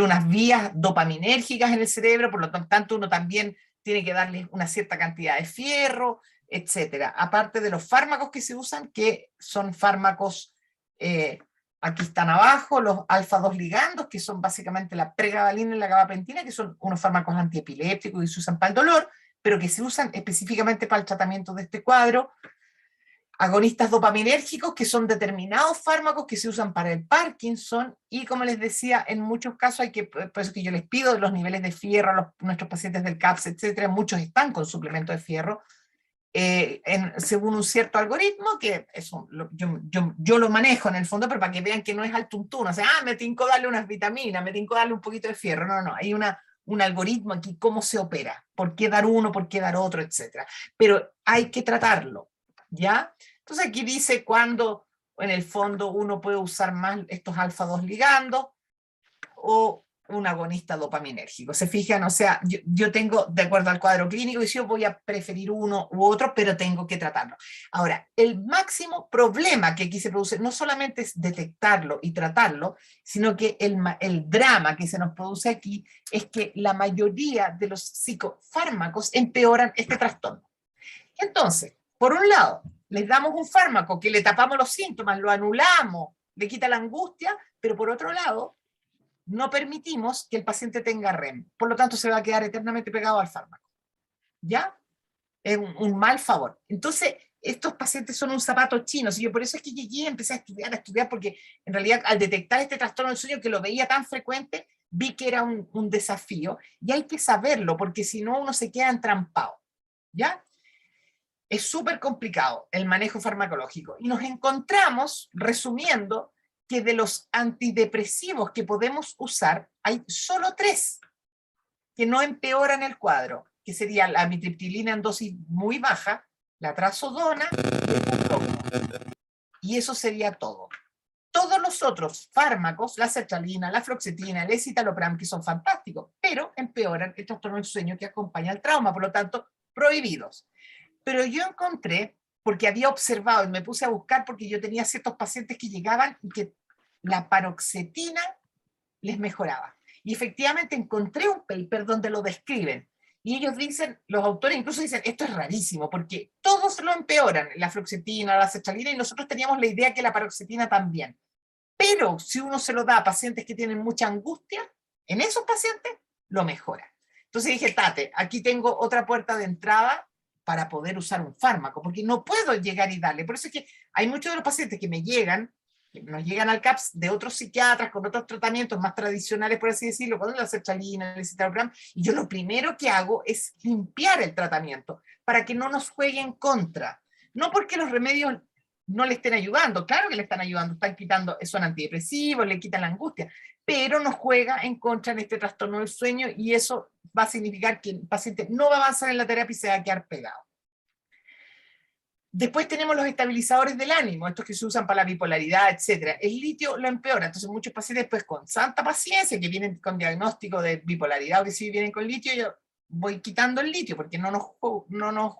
[SPEAKER 2] unas vías dopaminérgicas en el cerebro, por lo tanto uno también tiene que darles una cierta cantidad de fierro, etcétera. Aparte de los fármacos que se usan, que son fármacos, aquí están abajo, los alfa-2 ligandos, que son básicamente la pregabalina y la gabapentina, que son unos fármacos antiepilépticos y se usan para el dolor, pero que se usan específicamente para el tratamiento de este cuadro. Agonistas dopaminérgicos, que son determinados fármacos que se usan para el Parkinson, y como les decía, en muchos casos hay que, por eso que yo les pido los niveles de fierro a nuestros pacientes del CAPS, etcétera, muchos están con suplemento de fierro, según un cierto algoritmo, que eso, yo lo manejo en el fondo, pero para que vean que no es al tuntún, o sea, me tinco darle unas vitaminas, me tinco darle un poquito de fierro, no, hay un algoritmo aquí, cómo se opera, por qué dar uno, por qué dar otro, etcétera, pero hay que tratarlo, ¿ya? Entonces aquí dice cuándo, en el fondo, uno puede usar más estos alfa-2 ligandos, o un agonista dopaminérgico. ¿Se fijan? O sea, yo tengo, de acuerdo al cuadro clínico, y yo voy a preferir uno u otro, pero tengo que tratarlo. Ahora, el máximo problema que aquí se produce no solamente es detectarlo y tratarlo, sino que el drama que se nos produce aquí es que la mayoría de los psicofármacos empeoran este trastorno. Entonces, por un lado, les damos un fármaco que le tapamos los síntomas, lo anulamos, le quita la angustia, pero por otro lado, no permitimos que el paciente tenga REM. Por lo tanto, se va a quedar eternamente pegado al fármaco. ¿Ya? Es un mal favor. Entonces, estos pacientes son un zapato chino. Y yo por eso es que llegué y empecé a estudiar, porque en realidad al detectar este trastorno del sueño, que lo veía tan frecuente, vi que era un desafío, y hay que saberlo, porque si no uno se queda entrampado. ¿Ya? Es súper complicado el manejo farmacológico. Y nos encontramos, resumiendo, que de los antidepresivos que podemos usar, hay solo 3 que no empeoran el cuadro, que sería la amitriptilina en dosis muy baja, la trazodona y el bupropión. Y eso sería todo. Todos los otros fármacos, la sertralina, la fluoxetina, el escitalopram, que son fantásticos, pero empeoran el trastorno del sueño que acompaña al trauma, por lo tanto, prohibidos. Pero yo encontré, porque había observado y me puse a buscar, porque yo tenía ciertos pacientes que llegaban y que la paroxetina les mejoraba. Y efectivamente encontré un paper donde lo describen. Y ellos dicen, los autores incluso dicen, esto es rarísimo, porque todos lo empeoran, la fluoxetina, la sertralina, y nosotros teníamos la idea que la paroxetina también. Pero si uno se lo da a pacientes que tienen mucha angustia, en esos pacientes lo mejora. Entonces dije, Tate, aquí tengo otra puerta de entrada para poder usar un fármaco, porque no puedo llegar y darle. Por eso es que hay muchos de los pacientes que nos llegan al CAPS de otros psiquiatras con otros tratamientos más tradicionales, por así decirlo, con la sertralina, el escitalopram, y yo lo primero que hago es limpiar el tratamiento para que no nos juegue en contra. No porque los remedios no le estén ayudando, claro que le están ayudando, están quitando, son antidepresivos, le quitan la angustia, pero nos juega en contra en este trastorno del sueño, y eso va a significar que el paciente no va a avanzar en la terapia y se va a quedar pegado. Después tenemos los estabilizadores del ánimo, estos que se usan para la bipolaridad, etc. El litio lo empeora, entonces muchos pacientes pues con santa paciencia, que vienen con diagnóstico de bipolaridad o que sí vienen con litio, yo voy quitando el litio porque no nos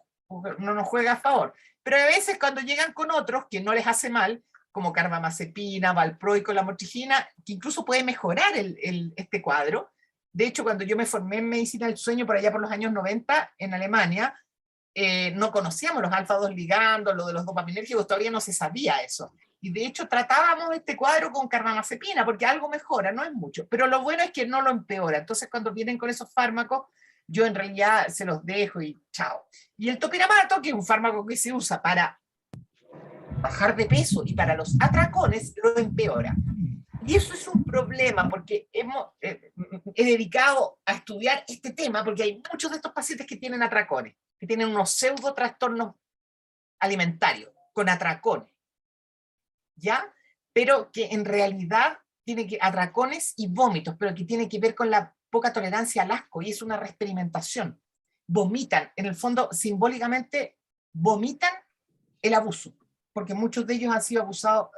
[SPEAKER 2] juega a favor. Pero a veces cuando llegan con otros que no les hace mal, como carbamazepina, valproico, la motrigina, que incluso puede mejorar este cuadro. De hecho, cuando yo me formé en medicina del sueño por allá por los años 90 en Alemania, no conocíamos los alfa-2 ligandos, lo de los dopaminérgicos, todavía no se sabía eso. Y de hecho tratábamos este cuadro con carbamazepina, porque algo mejora, no es mucho. Pero lo bueno es que no lo empeora. Entonces cuando vienen con esos fármacos, yo en realidad se los dejo y chao. Y el topiramato, que es un fármaco que se usa para bajar de peso y para los atracones, lo empeora. Y eso es un problema, porque he dedicado a estudiar este tema, porque hay muchos de estos pacientes que tienen atracones, que tienen unos pseudo trastornos alimentarios, con atracones, ¿ya? Pero que en realidad tiene atracones y vómitos, pero que tiene que ver con la poca tolerancia al asco, y es una reexperimentación. Vomitan, en el fondo, simbólicamente, vomitan el abuso, porque muchos de ellos han sido abusados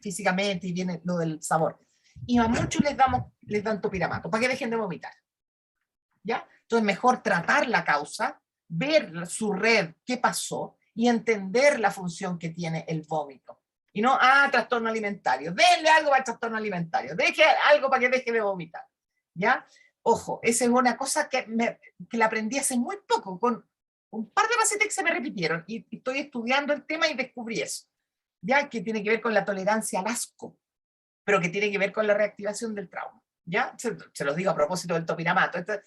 [SPEAKER 2] físicamente y viene lo del sabor. Y a muchos les dan topiramato, para que dejen de vomitar. ¿Ya? Entonces, mejor tratar la causa, ver su red, qué pasó, y entender la función que tiene el vómito. Y no, trastorno alimentario, denle algo para el trastorno alimentario, deje algo para que deje de vomitar. ¿Ya? Ojo, esa es una cosa que la aprendí hace muy poco, con un par de pacientes que se me repitieron, y estoy estudiando el tema y descubrí eso, ya que tiene que ver con la tolerancia al asco, pero que tiene que ver con la reactivación del trauma. ¿Ya? Se los digo a propósito del topiramato, esto es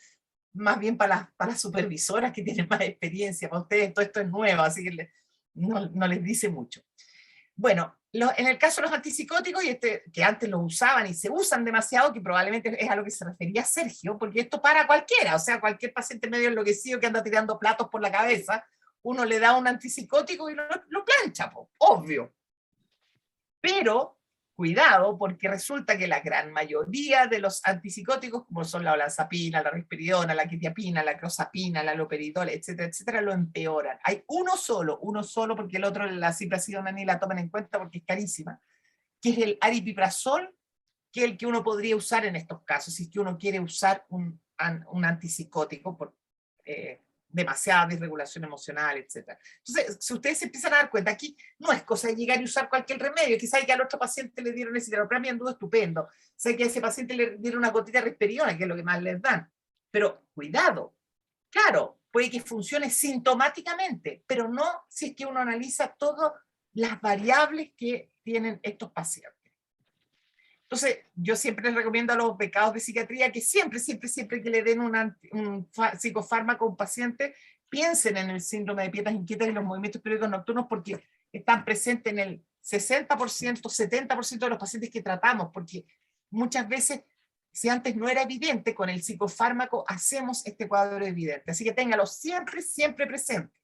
[SPEAKER 2] más bien para las supervisoras que tienen más experiencia, para ustedes todo esto es nuevo, así que no les dice mucho. Bueno, en el caso de los antipsicóticos, y que antes los usaban y se usan demasiado, que probablemente es a lo que se refería Sergio, porque esto para cualquiera, o sea, cualquier paciente medio enloquecido que anda tirando platos por la cabeza, uno le da un antipsicótico y lo plancha, obvio. Pero, cuidado, porque resulta que la gran mayoría de los antipsicóticos, como son la olanzapina, la risperidona, la quetiapina, la clozapina, la haloperidol, etcétera, etcétera, lo empeoran. Hay uno solo, porque el otro, la ciprasidona, ni la toman en cuenta porque es carísima, que es el aripiprazol, que es el que uno podría usar en estos casos, si es que uno quiere usar un antipsicótico por demasiada disregulación emocional, etc. Entonces, si ustedes se empiezan a dar cuenta, aquí no es cosa de llegar y usar cualquier remedio, que sabe que al otro paciente le dieron escitalopram y anduvo estupendo, sabe que a ese paciente le dieron una gotita de risperidona, que es lo que más les dan, pero cuidado, claro, puede que funcione sintomáticamente, pero no si es que uno analiza todas las variables que tienen estos pacientes. Entonces, yo siempre les recomiendo a los becados de psiquiatría que siempre que le den un psicofármaco a un paciente, piensen en el síndrome de pietas inquietas y los movimientos periódicos nocturnos, porque están presentes en el 60%, 70% de los pacientes que tratamos, porque muchas veces, si antes no era evidente, con el psicofármaco hacemos este cuadro evidente. Así que téngalo siempre presente.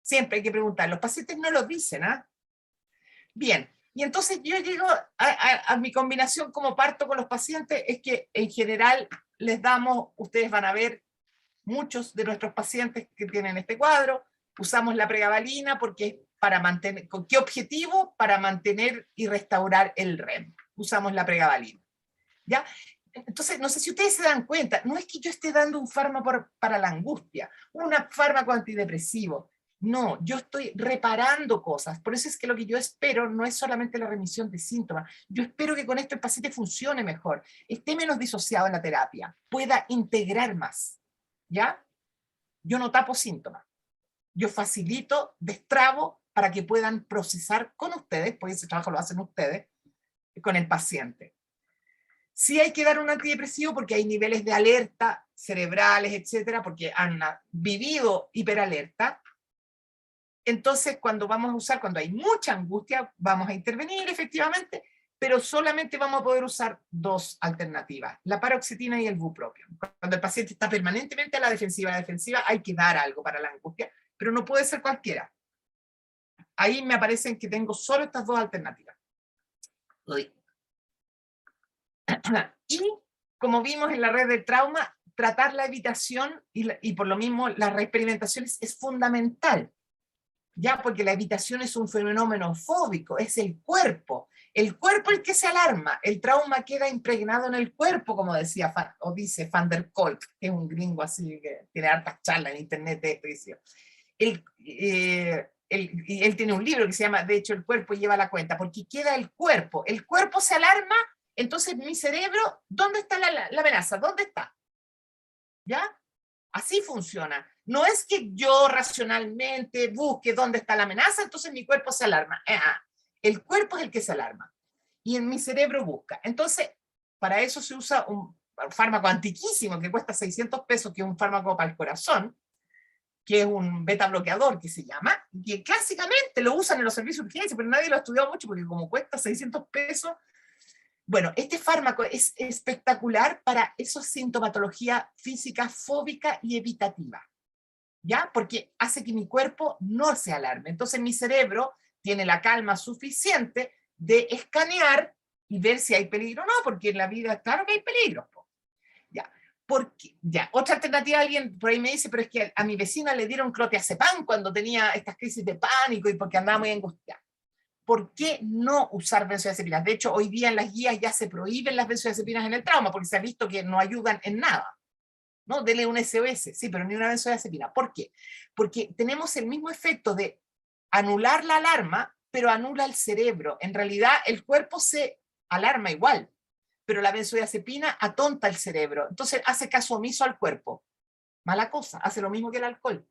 [SPEAKER 2] Siempre hay que preguntar. Los pacientes no lo dicen, ¿ah? Bien. Y entonces yo llego a mi combinación como parto con los pacientes, es que en general les damos, ustedes van a ver muchos de nuestros pacientes que tienen este cuadro, usamos la pregabalina porque es para mantener, ¿con qué objetivo? Para mantener y restaurar el REM. Usamos la pregabalina. ¿Ya? Entonces, no sé si ustedes se dan cuenta, no es que yo esté dando un fármaco para la angustia, un fármaco antidepresivo. No, yo estoy reparando cosas. Por eso es que lo que yo espero no es solamente la remisión de síntomas. Yo espero que con esto el paciente funcione mejor, esté menos disociado en la terapia, pueda integrar más. ¿Ya? Yo no tapo síntomas. Yo facilito, destrabo para que puedan procesar con ustedes, porque ese trabajo lo hacen ustedes, con el paciente. Sí hay que dar un antidepresivo porque hay niveles de alerta cerebrales, etcétera, porque han vivido hiperalerta. Entonces, cuando vamos a usar, cuando hay mucha angustia, vamos a intervenir efectivamente, pero solamente vamos a poder usar dos alternativas, la paroxetina y el bupropión. Cuando el paciente está permanentemente a la defensiva, hay que dar algo para la angustia, pero no puede ser cualquiera. Ahí me aparecen que tengo solo estas dos alternativas. Y, como vimos en la red del trauma, tratar la evitación y por lo mismo las reexperimentaciones es fundamental. Ya, porque la evitación es un fenómeno fóbico, es el cuerpo el que se alarma, el trauma queda impregnado en el cuerpo, como decía o dice Van der Kolk, que es un gringo así que tiene hartas charlas en internet de esto. Él tiene un libro que se llama, de hecho, El cuerpo lleva la cuenta, porque queda el cuerpo se alarma, entonces mi cerebro, ¿dónde está la amenaza? ¿Dónde está? ¿Ya? Así funciona. No es que yo racionalmente busque dónde está la amenaza, entonces mi cuerpo se alarma. El cuerpo es el que se alarma. Y en mi cerebro busca. Entonces, para eso se usa un fármaco antiquísimo que cuesta 600 pesos, que es un fármaco para el corazón, que es un beta bloqueador que se llama, que clásicamente lo usan en los servicios de urgencia, pero nadie lo ha estudiado mucho porque como cuesta 600 pesos, bueno, este fármaco es espectacular para esa sintomatología física fóbica y evitativa, ¿ya? Porque hace que mi cuerpo no se alarme. Entonces mi cerebro tiene la calma suficiente de escanear y ver si hay peligro o no, porque en la vida, claro que hay peligro. Ya. Otra alternativa, alguien por ahí me dice, pero es que a mi vecina le dieron clonazepam cuando tenía estas crisis de pánico y porque andaba muy angustiada. ¿Por qué no usar benzodiazepinas? De hecho, hoy día en las guías ya se prohíben las benzodiazepinas en el trauma, porque se ha visto que no ayudan en nada. ¿No? Dele un SOS, sí, pero ni una benzodiazepina. ¿Por qué? Porque tenemos el mismo efecto de anular la alarma, pero anula el cerebro. En realidad, el cuerpo se alarma igual, pero la benzodiazepina atonta el cerebro. Entonces, hace caso omiso al cuerpo. Mala cosa, hace lo mismo que el alcohol.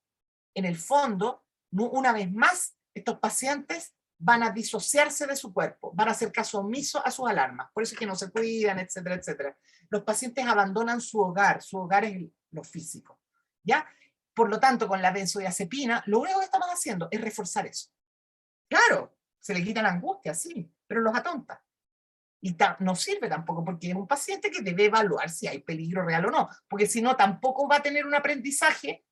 [SPEAKER 2] En el fondo, una vez más, estos pacientes van a disociarse de su cuerpo, van a hacer caso omiso a sus alarmas, por eso es que no se cuidan, etcétera, etcétera. Los pacientes abandonan su hogar es lo físico, ¿ya? Por lo tanto, con la benzodiazepina, lo único que estamos haciendo es reforzar eso. Claro, se le quita la angustia, sí, pero los atonta. Y no sirve tampoco, porque es un paciente que debe evaluar si hay peligro real o no, porque si no, tampoco va a tener un aprendizaje,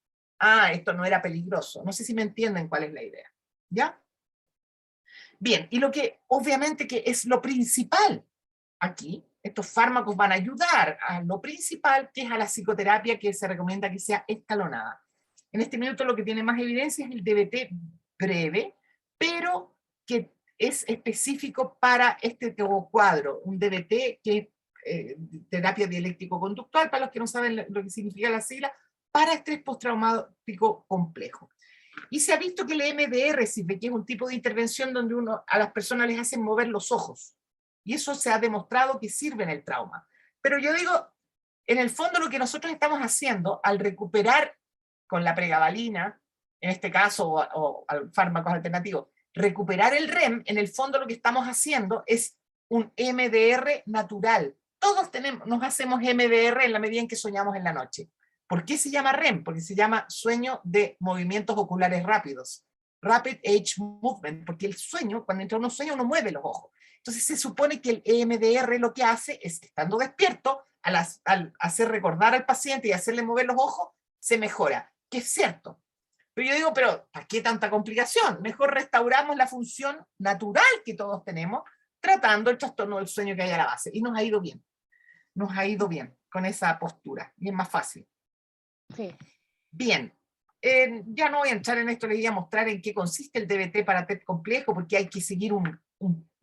[SPEAKER 2] esto no era peligroso. No sé si me entienden cuál es la idea, ¿ya? Bien, y lo que obviamente que es lo principal aquí, estos fármacos van a ayudar a lo principal, que es a la psicoterapia, que se recomienda que sea escalonada. En este minuto lo que tiene más evidencia es el DBT breve, pero que es específico para este cuadro, un DBT que es terapia dialéctico-conductual, para los que no saben lo que significa la sigla, para estrés postraumático complejo. Y se ha visto que el MDR sirve, que es un tipo de intervención donde a las personas les hacen mover los ojos. Y eso se ha demostrado que sirve en el trauma. Pero yo digo, en el fondo lo que nosotros estamos haciendo al recuperar con la pregabalina, en este caso, o fármacos alternativos, recuperar el REM, en el fondo lo que estamos haciendo es un MDR natural. Todos nos hacemos MDR en la medida en que soñamos en la noche. ¿Por qué se llama REM? Porque se llama sueño de movimientos oculares rápidos. Rapid Eye Movement, porque el sueño, cuando entra uno sueña, uno mueve los ojos. Entonces se supone que el EMDR lo que hace es, estando despierto, al hacer recordar al paciente y hacerle mover los ojos, se mejora, que es cierto. Pero yo digo, pero ¿para qué tanta complicación? Mejor restauramos la función natural que todos tenemos, tratando el trastorno del sueño que hay a la base. Y nos ha ido bien. Nos ha ido bien con esa postura. Y es más fácil.
[SPEAKER 1] Sí.
[SPEAKER 2] Bien. Ya no voy a entrar en esto, les voy a mostrar en qué consiste el DBT para TED complejo, porque hay que seguir un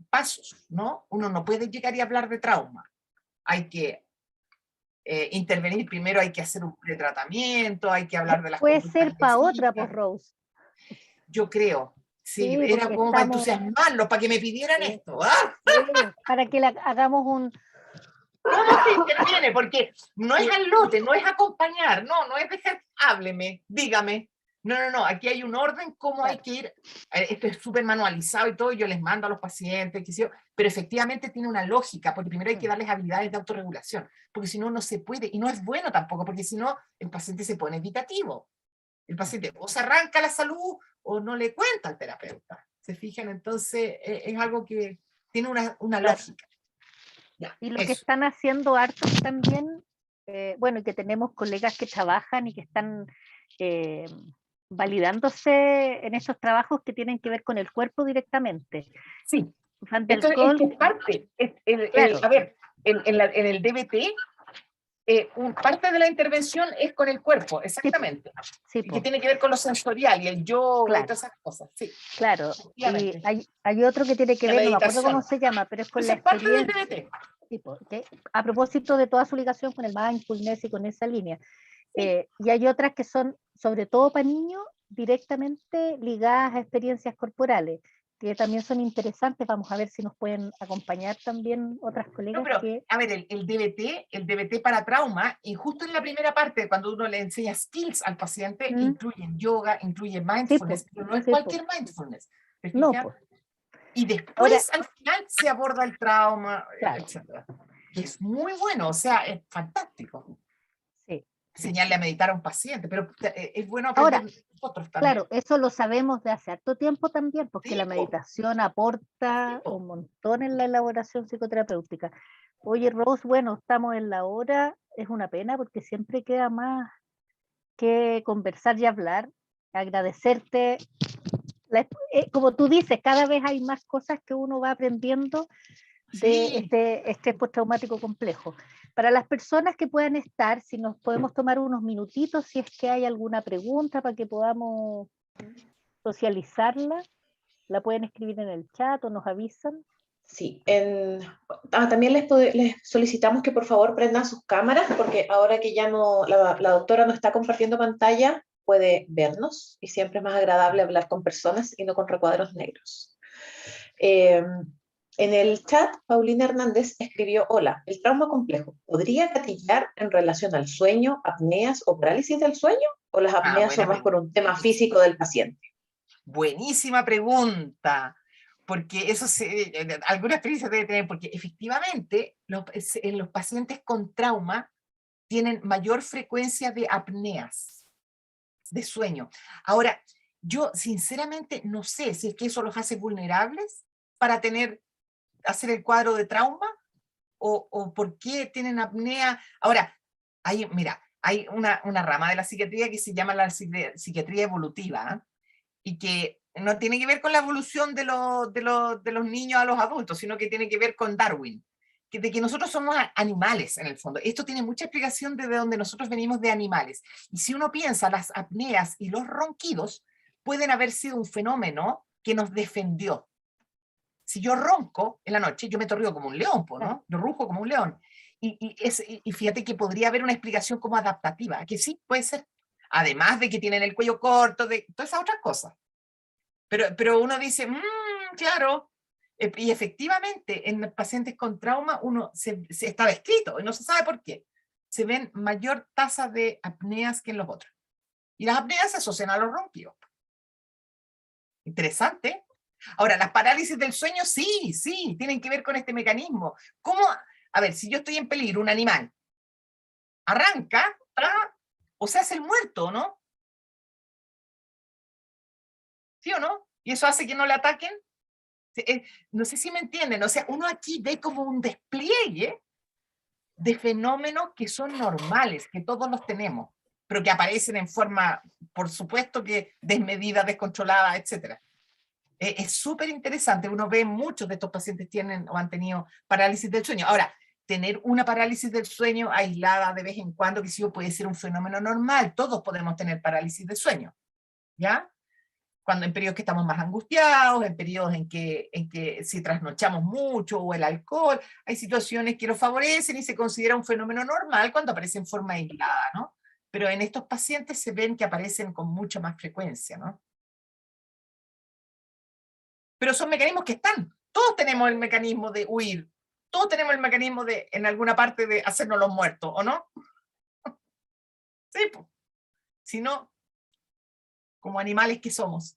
[SPEAKER 2] pasos, ¿no? Uno no puede llegar y hablar de trauma. Hay que intervenir primero, hay que hacer un pretratamiento, hay que hablar de las
[SPEAKER 1] Puede
[SPEAKER 2] conductas
[SPEAKER 1] ser para otra, pues,
[SPEAKER 2] lesiva.
[SPEAKER 1] Rose.
[SPEAKER 2] Yo creo, sí,
[SPEAKER 1] Sí,
[SPEAKER 2] era
[SPEAKER 1] porque
[SPEAKER 2] como para
[SPEAKER 1] estamos,
[SPEAKER 2] entusiasmarlos, para que me pidieran
[SPEAKER 1] Sí.
[SPEAKER 2] esto. ¡Ah!
[SPEAKER 1] sí, para que hagamos un...
[SPEAKER 2] ¿Cómo se interviene? Porque no es al lote, no es acompañar, no es dejar, hábleme, dígame. No, aquí hay un orden, cómo hay que ir. Esto es súper manualizado y todo, yo les mando a los pacientes, qué sé yo, pero efectivamente tiene una lógica, porque primero hay que darles habilidades de autorregulación, porque si no, no se puede, y no es bueno tampoco, porque si no, el paciente se pone evitativo. El paciente o se arranca la salud o no le cuenta al terapeuta. ¿Se fijan? Entonces, es algo que tiene una
[SPEAKER 1] Claro.
[SPEAKER 2] lógica. Ya,
[SPEAKER 1] Y lo que
[SPEAKER 2] eso.
[SPEAKER 1] están haciendo hartos también, bueno, y que tenemos colegas que trabajan y que están validándose en esos trabajos que tienen que ver con el cuerpo directamente.
[SPEAKER 2] Sí,
[SPEAKER 1] Van der
[SPEAKER 2] esto es
[SPEAKER 1] Kolk,
[SPEAKER 2] que es parte.
[SPEAKER 1] claro.
[SPEAKER 2] A ver, en el DBT, parte de la intervención es con el cuerpo, exactamente.
[SPEAKER 1] Sí,
[SPEAKER 2] Y que
[SPEAKER 1] po,
[SPEAKER 2] tiene que ver con lo sensorial y el yoga y
[SPEAKER 1] claro,
[SPEAKER 2] todas esas cosas. Sí,
[SPEAKER 1] claro. Y
[SPEAKER 2] efectivamente.
[SPEAKER 1] hay otro que tiene que
[SPEAKER 2] La
[SPEAKER 1] ver, no me acuerdo cómo
[SPEAKER 2] meditación.
[SPEAKER 1] se llama, pero es con
[SPEAKER 2] Eso
[SPEAKER 1] la
[SPEAKER 2] es parte del
[SPEAKER 1] experiencia.
[SPEAKER 2] DBT.
[SPEAKER 1] Sí, po, que a propósito de toda su ligación con el mindfulness y con esa línea.
[SPEAKER 2] Sí.
[SPEAKER 1] Y hay otras que son, sobre todo para niños, directamente ligadas a experiencias corporales, que también son interesantes. Vamos a ver si nos pueden acompañar también otras
[SPEAKER 2] No,
[SPEAKER 1] colegas
[SPEAKER 2] pero,
[SPEAKER 1] que...
[SPEAKER 2] a ver, el DBT para trauma, y justo en la primera parte, cuando uno le enseña skills al paciente, incluye yoga, incluye
[SPEAKER 1] Sí, po,
[SPEAKER 2] mindfulness, pero no es
[SPEAKER 1] sí, po.
[SPEAKER 2] cualquier mindfulness. ¿Te
[SPEAKER 1] No,
[SPEAKER 2] fijas?
[SPEAKER 1] pues.
[SPEAKER 2] Y
[SPEAKER 1] Ahora,
[SPEAKER 2] después, al final, se aborda el trauma,
[SPEAKER 1] claro,
[SPEAKER 2] etc. Es muy bueno, o sea, es fantástico
[SPEAKER 1] sí.
[SPEAKER 2] enseñarle a meditar a un paciente, pero es bueno
[SPEAKER 1] Ahora,
[SPEAKER 2] aprender nosotros también.
[SPEAKER 1] claro, eso lo sabemos de hace harto tiempo también, porque la
[SPEAKER 2] Sí, po,
[SPEAKER 1] meditación
[SPEAKER 2] sí,
[SPEAKER 1] aporta
[SPEAKER 2] po.
[SPEAKER 1] un montón en la elaboración psicoterapéutica. Oye, Rose, bueno, estamos en la hora, es una pena porque siempre queda más que conversar y hablar. Agradecerte. Como tú dices, cada vez hay más cosas que uno va aprendiendo de
[SPEAKER 2] Sí,
[SPEAKER 1] este estrés postraumático complejo. Para las personas que puedan estar, si nos podemos tomar unos minutitos, si es que hay alguna pregunta para que podamos socializarla, la pueden escribir en el chat o nos avisan.
[SPEAKER 4] Sí, también les solicitamos que por favor prendan sus cámaras, porque ahora que ya no, la doctora no está compartiendo pantalla, puede vernos y siempre es más agradable hablar con personas y no con recuadros negros. En el chat, Paulina Hernández escribió: hola, el trauma complejo, ¿podría gatillar en relación al sueño, apneas o parálisis del sueño? ¿O las apneas son más por un tema físico del paciente?
[SPEAKER 2] buenísima pregunta, porque eso alguna experiencia debe tener, porque efectivamente los pacientes con trauma tienen mayor frecuencia de apneas, de sueño. Ahora, yo sinceramente no sé si es que eso los hace vulnerables para hacer el cuadro de trauma, o por qué tienen apnea. Ahora, mira, hay una rama de la psiquiatría que se llama la psiquiatría evolutiva, ¿eh? Y que no tiene que ver con la evolución de los niños a los adultos, sino que tiene que ver con Darwin, de que nosotros somos animales en el fondo. Esto tiene mucha explicación de donde nosotros venimos, de animales. Y si uno piensa, las apneas y los ronquidos pueden haber sido un fenómeno que nos defendió. Si yo ronco en la noche, yo me torrío como un león, ¿no? Yo rujo como un león. Y fíjate que podría haber una explicación como adaptativa, que sí, puede ser. Además de que tienen el cuello corto, de todas esas otras cosas. Pero uno dice, claro, y efectivamente en pacientes con trauma se está descrito y no se sabe por qué. Se ven mayor tasa de apneas que en los otros. Y las apneas se asocian a los ronquidos. Interesante. Ahora, las parálisis del sueño, sí, tienen que ver con este mecanismo. ¿Cómo? A ver, si yo estoy en peligro, un animal arranca, o se hace el muerto, ¿no? ¿Sí o no? Y eso hace que no le ataquen. No sé si me entienden, o sea, uno aquí ve como un despliegue de fenómenos que son normales, que todos los tenemos, pero que aparecen en forma, por supuesto que desmedida, descontrolada, etc. Es súper interesante, uno ve muchos de estos pacientes tienen o han tenido parálisis del sueño. Ahora, tener una parálisis del sueño aislada de vez en cuando, que sí puede ser un fenómeno normal, todos podemos tener parálisis del sueño, ¿ya? Cuando en periodos que estamos más angustiados, en periodos en que si trasnochamos mucho o el alcohol, hay situaciones que lo favorecen y se considera un fenómeno normal cuando aparece en forma aislada, ¿no? Pero en estos pacientes se ven que aparecen con mucha más frecuencia, ¿no? Pero son mecanismos que están. Todos tenemos el mecanismo de huir, todos tenemos el mecanismo de, en alguna parte, de hacernos los muertos, ¿o no? Sí, pues. Si no, como animales que somos.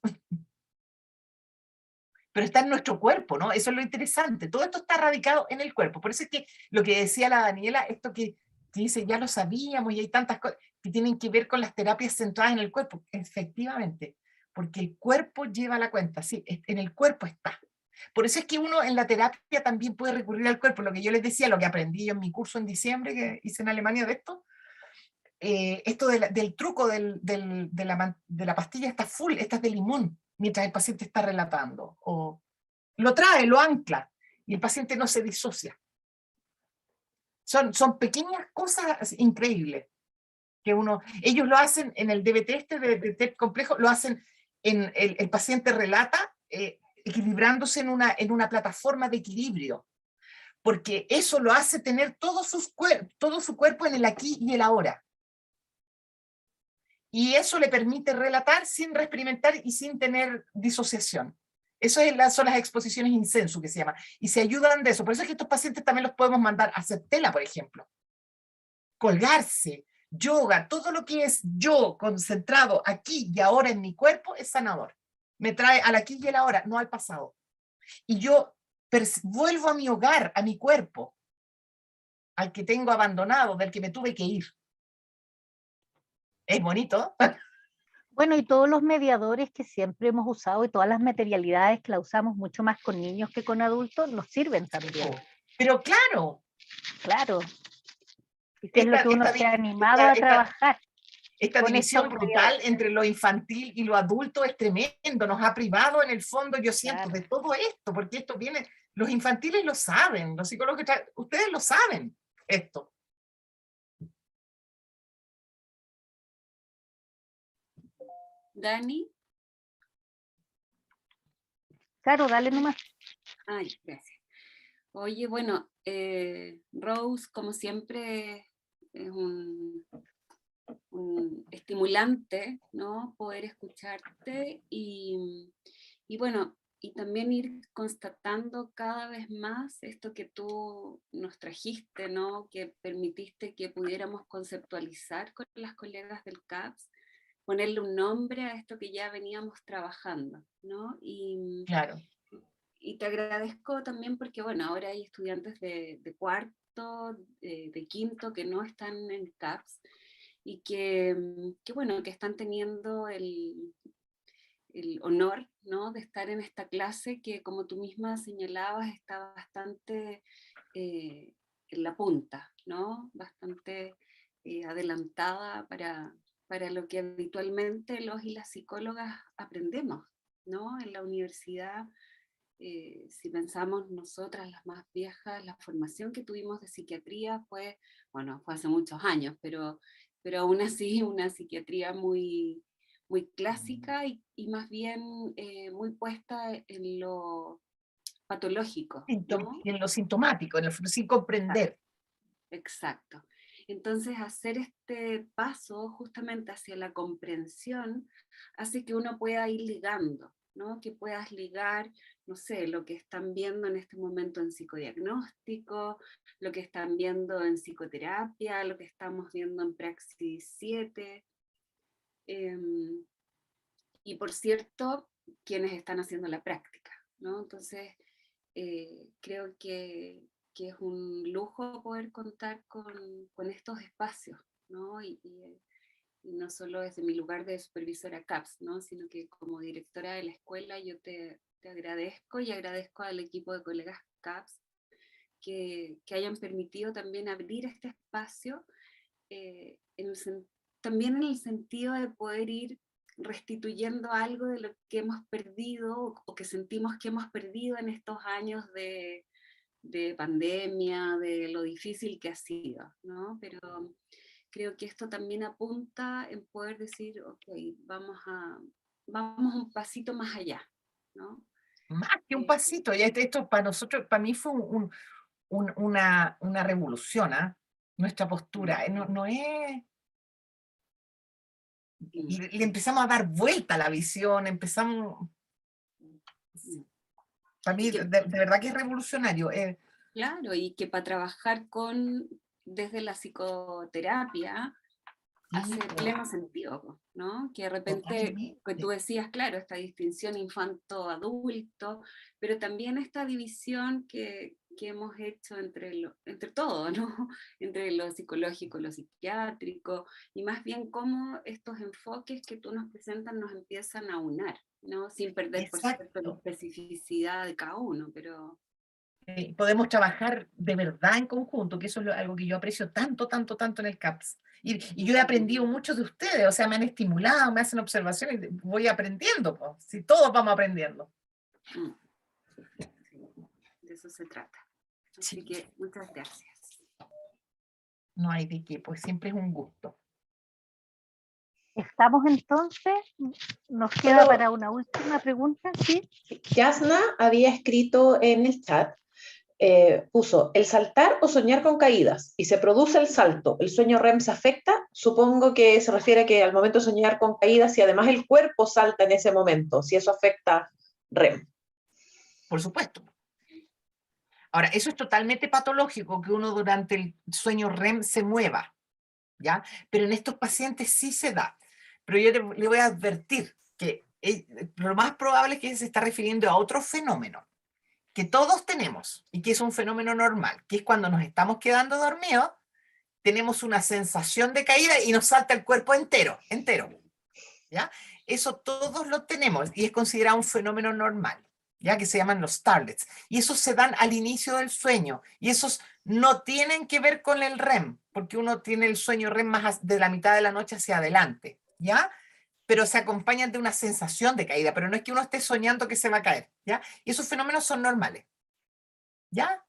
[SPEAKER 2] Pero está en nuestro cuerpo, ¿no? Eso es lo interesante. Todo esto está radicado en el cuerpo. Por eso es que lo que decía la Daniela, esto que dice, ya lo sabíamos y hay tantas cosas que tienen que ver con las terapias centradas en el cuerpo. Efectivamente, porque el cuerpo lleva la cuenta, sí, en el cuerpo está. Por eso es que uno en la terapia también puede recurrir al cuerpo. Lo que yo les decía, lo que aprendí yo en mi curso en diciembre, que hice en Alemania de esto del truco de la pastilla está full, esta es de limón, mientras el paciente está relatando, o lo trae, lo ancla, y el paciente no se disocia. Son pequeñas cosas increíbles que ellos lo hacen en el DBT de TEP complejo, lo hacen el paciente relata equilibrándose en una plataforma de equilibrio, porque eso lo hace tener todo su cuerpo en el aquí y el ahora. Y eso le permite relatar sin reexperimentar y sin tener disociación. Eso son las exposiciones in sensu, que se llama. Y se ayudan de eso. Por eso es que estos pacientes también los podemos mandar a hacer tela, por ejemplo. Colgarse, yoga, todo lo que es yo concentrado aquí y ahora en mi cuerpo es sanador. Me trae al aquí y el ahora, no al pasado. Y yo vuelvo a mi hogar, a mi cuerpo, al que tengo abandonado, del que me tuve que ir. Es bonito.
[SPEAKER 1] Bueno, y todos los mediadores que siempre hemos usado y todas las materialidades que la usamos mucho más con niños que con adultos, nos sirven también.
[SPEAKER 2] Pero claro.
[SPEAKER 1] Claro. Y que es lo que uno se ha animado a trabajar.
[SPEAKER 2] Esta división brutal entre lo infantil y lo adulto es tremendo, nos ha privado en el fondo, yo siento, de todo esto, porque esto viene, los infantiles lo saben, los psicólogos, ustedes lo saben, esto.
[SPEAKER 5] Dani.
[SPEAKER 1] Claro, dale nomás.
[SPEAKER 5] Ay, gracias. Oye, bueno, Rose, como siempre, es un estimulante, ¿no? Poder escucharte y bueno, y también ir constatando cada vez más esto que tú nos trajiste, ¿no? Que permitiste que pudiéramos conceptualizar con las colegas del CAPS, ponerle un nombre a esto que ya veníamos trabajando, ¿no?
[SPEAKER 2] Claro.
[SPEAKER 5] Y te agradezco también porque, bueno, ahora hay estudiantes de cuarto, de quinto que no están en CAPS y que bueno, que están teniendo el honor, ¿no? De estar en esta clase que, como tú misma señalabas, está bastante en la punta, ¿no? Bastante adelantada para lo que habitualmente los y las psicólogas aprendemos, ¿no? En la universidad. Si pensamos nosotras, las más viejas, la formación que tuvimos de psiquiatría fue hace muchos años, pero aún así una psiquiatría muy, muy clásica y más bien muy puesta en lo patológico, ¿no?
[SPEAKER 2] Y en lo sintomático, en el sin comprender.
[SPEAKER 5] Exacto. Entonces, hacer este paso justamente hacia la comprensión hace que uno pueda ir ligando, ¿no? Que puedas ligar, no sé, lo que están viendo en este momento en psicodiagnóstico, lo que están viendo en psicoterapia, lo que estamos viendo en Praxis 7, Y por cierto, quienes están haciendo la práctica, ¿no? Entonces, creo que es un lujo poder contar con estos espacios, ¿no? Y no solo desde mi lugar de supervisora CAPS, ¿no? Sino que como directora de la escuela yo te agradezco y agradezco al equipo de colegas CAPS que hayan permitido también abrir este espacio, también en el sentido de poder ir restituyendo algo de lo que hemos perdido o que sentimos que hemos perdido en estos años de pandemia, de lo difícil que ha sido, ¿no? Pero creo que esto también apunta en poder decir, ok, vamos un pasito más allá, ¿no?
[SPEAKER 2] Más que un pasito, ya esto para nosotros, para mí fue una revolución, ¿ah? Nuestra postura, no es... Le empezamos a dar vuelta a la visión, empezamos... Para mí, de verdad que es revolucionario.
[SPEAKER 5] Claro, y que para trabajar desde la psicoterapia hace pleno sentido, ¿no? Que de repente, pues tú decías, claro, esta distinción infanto-adulto, pero también esta división que hemos hecho entre todo, ¿no? Entre lo psicológico, lo psiquiátrico, y más bien cómo estos enfoques que tú nos presentas nos empiezan a unar, ¿no? Sin perder, por cierto, la especificidad de cada uno, pero...
[SPEAKER 2] podemos trabajar de verdad en conjunto, que eso es algo que yo aprecio tanto, tanto, tanto en el CAPS. Y yo he aprendido mucho de ustedes, o sea, me han estimulado, me hacen observaciones, voy aprendiendo, pues, si todos vamos aprendiendo.
[SPEAKER 5] Sí, de eso se trata. Así que muchas gracias.
[SPEAKER 2] No hay de qué, pues siempre es un gusto.
[SPEAKER 1] Estamos entonces, nos queda para una última pregunta, ¿sí?
[SPEAKER 4] Yasna había escrito en el chat, puso, el saltar o soñar con caídas, y se produce el salto, ¿el sueño REM se afecta? Supongo que se refiere a que al momento de soñar con caídas, y además el cuerpo salta en ese momento, si eso afecta REM.
[SPEAKER 2] Por supuesto. Ahora, eso es totalmente patológico, que uno durante el sueño REM se mueva, ¿ya? Pero en estos pacientes sí se da. Pero yo le voy a advertir que lo más probable es que se está refiriendo a otro fenómeno que todos tenemos y que es un fenómeno normal, que es cuando nos estamos quedando dormidos, tenemos una sensación de caída y nos salta el cuerpo entero, ¿ya? Eso todos lo tenemos y es considerado un fenómeno normal, ¿ya? Que se llaman los starlets. Y esos se dan al inicio del sueño y esos no tienen que ver con el REM, porque uno tiene el sueño REM más de la mitad de la noche hacia adelante, ¿ya? Pero se acompañan de una sensación de caída, pero no es que uno esté soñando que se va a caer, ¿ya? Y esos fenómenos son normales, ¿ya?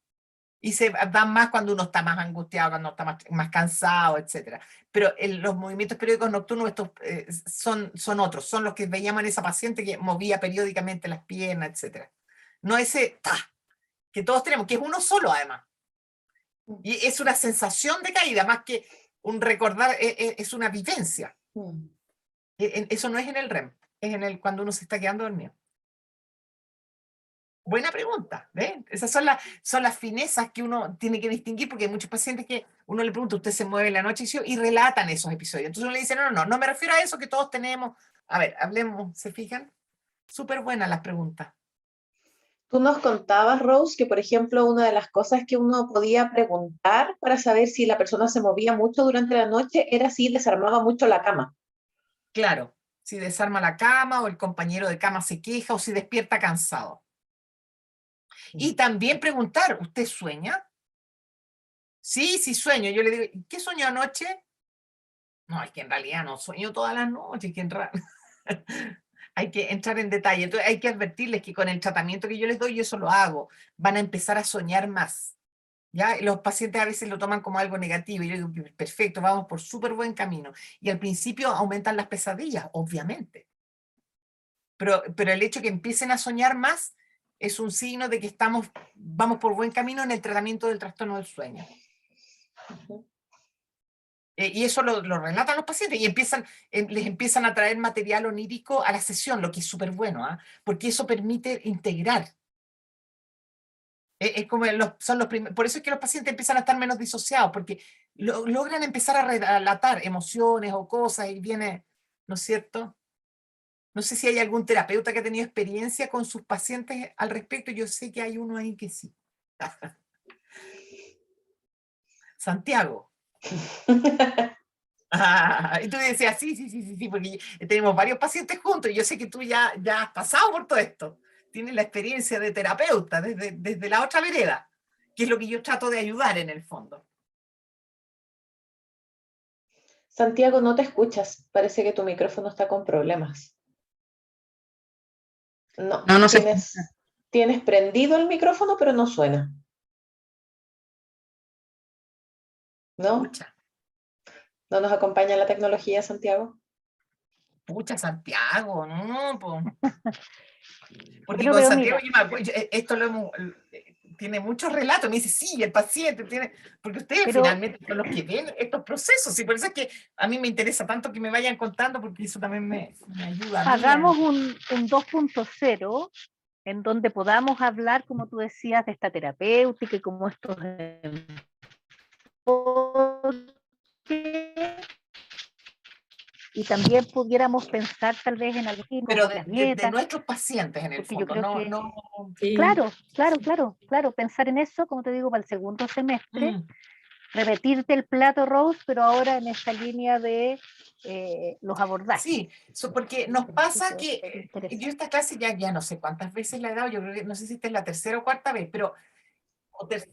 [SPEAKER 2] Y se dan más cuando uno está más angustiado, cuando está más cansado, etc. Pero los movimientos periódicos nocturnos estos, son otros, son los que veíamos en esa paciente que movía periódicamente las piernas, etc. No ese que todos tenemos, que es uno solo además. Y es una sensación de caída, más que un recordar, es una vivencia. Eso no es en el REM, es cuando uno se está quedando dormido. Buena pregunta, ¿ves? Esas son las finezas que uno tiene que distinguir, porque hay muchos pacientes que uno le pregunta, ¿usted se mueve en la noche? Y relatan esos episodios. Entonces uno le dice, no me refiero a eso que todos tenemos. A ver, hablemos, ¿se fijan? Súper buenas las preguntas.
[SPEAKER 4] Tú nos contabas, Rose, que por ejemplo una de las cosas que uno podía preguntar para saber si la persona se movía mucho durante la noche era si desarmaba mucho la cama.
[SPEAKER 2] Claro, si desarma la cama o el compañero de cama se queja o si despierta cansado. Y también preguntar, ¿usted sueña? Sí, sueño. Yo le digo, ¿qué soñó anoche? No, es que en realidad no sueño todas las noches, hay que entrar en detalle. Entonces hay que advertirles que con el tratamiento que yo les doy, yo eso lo hago, van a empezar a soñar más. ¿Ya? Los pacientes a veces lo toman como algo negativo y yo digo, perfecto, vamos por súper buen camino. Y al principio aumentan las pesadillas, obviamente. Pero el hecho de que empiecen a soñar más es un signo de que vamos por buen camino en el tratamiento del trastorno del sueño. Y eso lo relatan los pacientes y les empiezan a traer material onírico a la sesión, lo que es súper bueno, porque eso permite integrar. Es como por eso es que los pacientes empiezan a estar menos disociados, porque logran empezar a relatar emociones o cosas y viene ¿no es cierto? No sé si hay algún terapeuta que ha tenido experiencia con sus pacientes al respecto. Yo sé que hay uno ahí que sí. Santiago. Y tú decías, sí, porque tenemos varios pacientes juntos y yo sé que tú ya has pasado por todo esto. Tienes la experiencia de terapeuta desde la otra vereda, que es lo que yo trato de ayudar en el fondo.
[SPEAKER 4] Santiago, no te escuchas. Parece que tu micrófono está con problemas. No,
[SPEAKER 6] No se
[SPEAKER 4] tienes prendido el micrófono, pero no suena. ¿No?
[SPEAKER 2] Pucha,
[SPEAKER 4] ¿No nos acompaña la tecnología, Santiago?
[SPEAKER 2] Santiago, no, po. Porque
[SPEAKER 1] Bueno,
[SPEAKER 2] con
[SPEAKER 1] pero
[SPEAKER 2] Santiago
[SPEAKER 1] mira,
[SPEAKER 2] yo me acuerdo, esto tiene muchos relatos, me dice, sí, el paciente tiene, porque ustedes
[SPEAKER 1] pero
[SPEAKER 2] finalmente son los que ven estos procesos, y por eso es que a mí me interesa tanto que me vayan contando, porque eso también me ayuda a mí.
[SPEAKER 1] hagamos un 2.0 en donde podamos hablar, como tú decías, de esta terapéutica y como estos y también pudiéramos pensar tal vez en algoritmos
[SPEAKER 2] Pero
[SPEAKER 1] o las
[SPEAKER 2] de
[SPEAKER 1] dietas,
[SPEAKER 2] nuestros pacientes en el
[SPEAKER 1] porque yo
[SPEAKER 2] fondo,
[SPEAKER 1] creo
[SPEAKER 2] no,
[SPEAKER 1] que,
[SPEAKER 2] no.
[SPEAKER 1] claro, pensar en eso, como te digo, para el segundo semestre,
[SPEAKER 2] Mm.
[SPEAKER 1] repetirte el plato Rose, pero ahora en esta línea de los abordajes.
[SPEAKER 2] Sí, porque nos pasa
[SPEAKER 1] Súper
[SPEAKER 2] que
[SPEAKER 1] interesante.
[SPEAKER 2] yo esta clase ya no sé cuántas veces la he dado, yo creo que no sé si esta es la tercera o cuarta vez, pero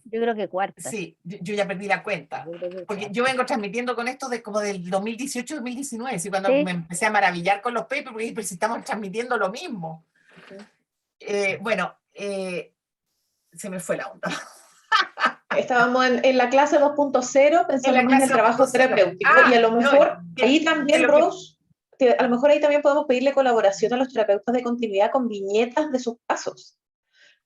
[SPEAKER 1] Yo creo que cuarta.
[SPEAKER 2] sí, yo ya perdí la cuenta.
[SPEAKER 1] Yo creo que
[SPEAKER 2] Porque
[SPEAKER 1] cuarta.
[SPEAKER 2] yo vengo transmitiendo con esto como del 2018-2019, ¿sí? Cuando
[SPEAKER 1] Sí.
[SPEAKER 2] me empecé a maravillar con los papers, porque pero si estamos transmitiendo lo mismo. Bueno, se me fue la onda.
[SPEAKER 4] Estábamos en la clase 2.0 pensando
[SPEAKER 2] En la
[SPEAKER 4] más en el
[SPEAKER 2] clase
[SPEAKER 4] trabajo
[SPEAKER 2] 2.0.
[SPEAKER 4] terapéutico y a lo
[SPEAKER 2] No,
[SPEAKER 4] mejor ahí
[SPEAKER 2] de
[SPEAKER 4] también,
[SPEAKER 2] lo que,
[SPEAKER 4] Rose, a lo mejor ahí también podemos pedirle colaboración a los terapeutas de continuidad con viñetas de sus casos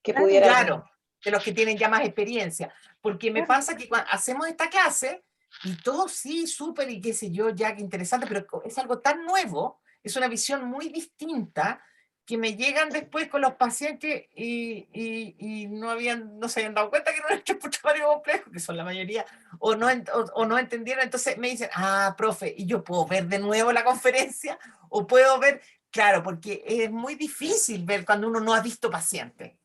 [SPEAKER 4] que pudieran...
[SPEAKER 2] claro, de los que tienen ya más experiencia. Porque me pasa que cuando hacemos esta clase, y todo sí, súper, y qué sé yo, ya que interesante, pero es algo tan nuevo, es una visión muy distinta, que me llegan después con los pacientes y no se habían dado cuenta que no era estructurario complejo, que son la mayoría, o no entendieron, entonces me dicen, profe, ¿y yo puedo ver de nuevo la conferencia? ¿O puedo ver? Claro, porque es muy difícil ver cuando uno no ha visto pacientes,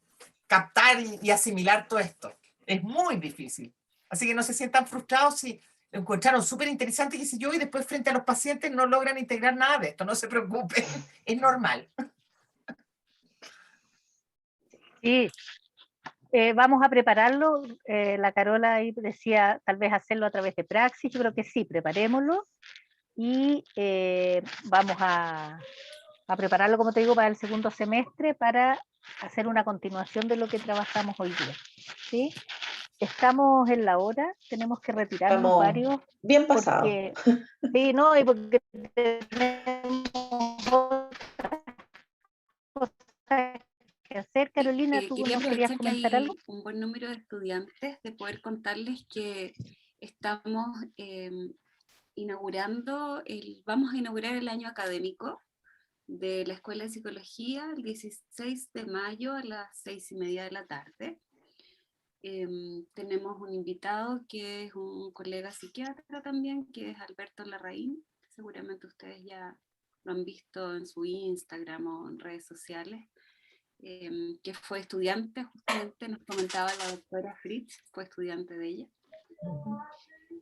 [SPEAKER 2] captar y asimilar todo esto. Es muy difícil. Así que no se sientan frustrados si lo encontraron súper interesante, qué sé yo, y después frente a los pacientes no logran integrar nada de esto. No se preocupen, es normal.
[SPEAKER 1] Sí, vamos a prepararlo. La Carola ahí decía tal vez hacerlo a través de Praxis. Yo creo que sí, preparémoslo y vamos a prepararlo, como te digo, para el segundo semestre para hacer una continuación de lo que trabajamos hoy día. ¿Sí? Estamos en la hora, tenemos que retirarnos
[SPEAKER 4] Estamos
[SPEAKER 1] varios.
[SPEAKER 4] bien pasados.
[SPEAKER 1] Sí, no, y porque tenemos cosas que hacer. Carolina, ¿tú
[SPEAKER 5] Quería
[SPEAKER 1] nos querías
[SPEAKER 5] aprovechar que
[SPEAKER 1] comentar algo?
[SPEAKER 5] hay un buen número de estudiantes de poder contarles que estamos vamos a inaugurar el año académico de la Escuela de Psicología el 16 de mayo a las 6:30 de la tarde. Tenemos un invitado que es un colega psiquiatra también, que es Alberto Larraín. Seguramente ustedes ya lo han visto en su Instagram o en redes sociales, que fue estudiante, justamente nos comentaba la doctora Fritz, fue estudiante de ella.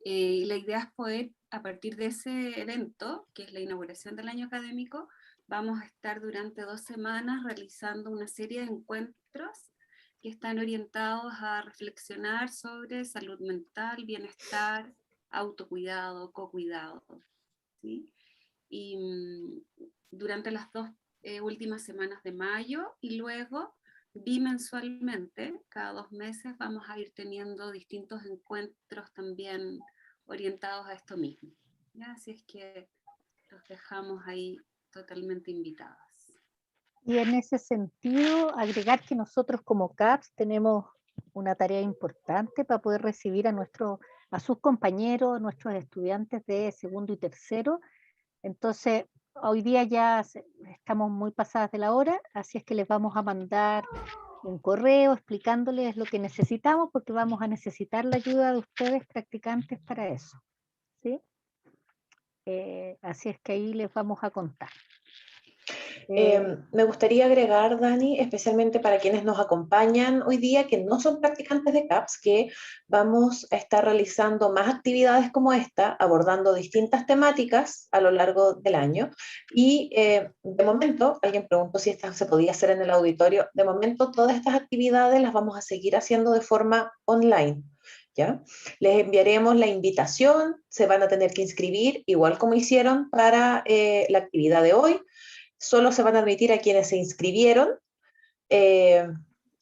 [SPEAKER 5] Y la idea es poder, a partir de ese evento, que es la inauguración del año académico, vamos a estar durante 2 semanas realizando una serie de encuentros que están orientados a reflexionar sobre salud mental, bienestar, autocuidado, cocuidado, ¿sí? Y durante las 2 últimas semanas de mayo, y luego bimensualmente, cada 2 meses, vamos a ir teniendo distintos encuentros también orientados a esto mismo. ¿Ya? Así es que los dejamos ahí totalmente invitadas.
[SPEAKER 1] Y en ese sentido, agregar que nosotros como CAPS tenemos una tarea importante para poder recibir a sus compañeros, a nuestros estudiantes de segundo y tercero. Entonces, hoy día ya estamos muy pasadas de la hora, así es que les vamos a mandar un correo explicándoles lo que necesitamos, porque vamos a necesitar la ayuda de ustedes practicantes para eso. ¿Sí? Así es que ahí les vamos a contar.
[SPEAKER 4] Me gustaría agregar, Dani, especialmente para quienes nos acompañan hoy día, que no son practicantes de CAPS, que vamos a estar realizando más actividades como esta, abordando distintas temáticas a lo largo del año. Y de momento, alguien preguntó si esta se podía hacer en el auditorio. De momento, todas estas actividades las vamos a seguir haciendo de forma online. ¿Ya? Les enviaremos la invitación, se van a tener que inscribir, igual como hicieron para la actividad de hoy. Solo se van a admitir a quienes se inscribieron.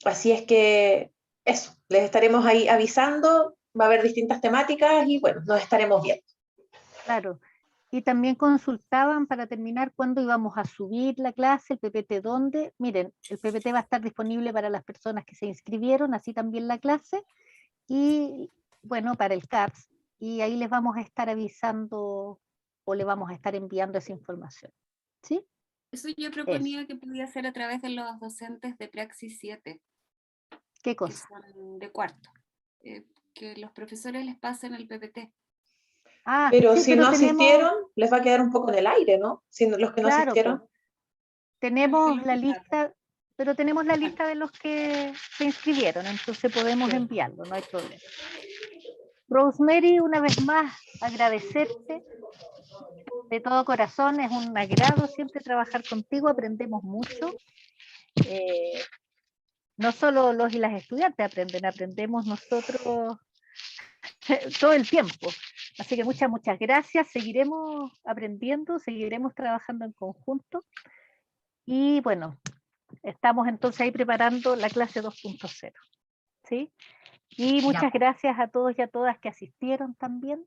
[SPEAKER 4] Así es que eso, les estaremos ahí avisando, va a haber distintas temáticas y bueno, nos estaremos viendo.
[SPEAKER 1] Claro. Y también consultaban para terminar cuándo íbamos a subir la clase, el PPT dónde. Miren, el PPT va a estar disponible para las personas que se inscribieron, así también la clase, y bueno, para el CAPS. Y ahí les vamos a estar avisando o le vamos a estar enviando esa información. ¿Sí?
[SPEAKER 5] Eso yo proponía que podía ser a través de los docentes de Praxis 7,
[SPEAKER 1] ¿Qué
[SPEAKER 5] que
[SPEAKER 1] cosa?
[SPEAKER 5] son de cuarto. Que los profesores les pasen el PPT.
[SPEAKER 1] Ah,
[SPEAKER 4] Pero
[SPEAKER 1] sí,
[SPEAKER 4] si
[SPEAKER 1] pero
[SPEAKER 4] no
[SPEAKER 1] tenemos,
[SPEAKER 4] asistieron, les va a quedar un poco en el aire, ¿no? Si los que no
[SPEAKER 1] claro,
[SPEAKER 4] asistieron.
[SPEAKER 1] pues, tenemos
[SPEAKER 5] los
[SPEAKER 1] la
[SPEAKER 5] mandaron.
[SPEAKER 1] lista, pero tenemos la lista de los que se inscribieron, entonces podemos
[SPEAKER 4] Claro.
[SPEAKER 1] enviarlo, no hay problema. Rosemary, una vez más, agradecerte de todo corazón, es un agrado siempre trabajar contigo, aprendemos mucho. No solo los y las estudiantes aprenden, aprendemos nosotros todo el tiempo. Así que muchas gracias, seguiremos aprendiendo, seguiremos trabajando en conjunto. Y bueno, estamos entonces ahí preparando la clase 2.0. ¿Sí? Y muchas gracias a todos y a todas que asistieron también.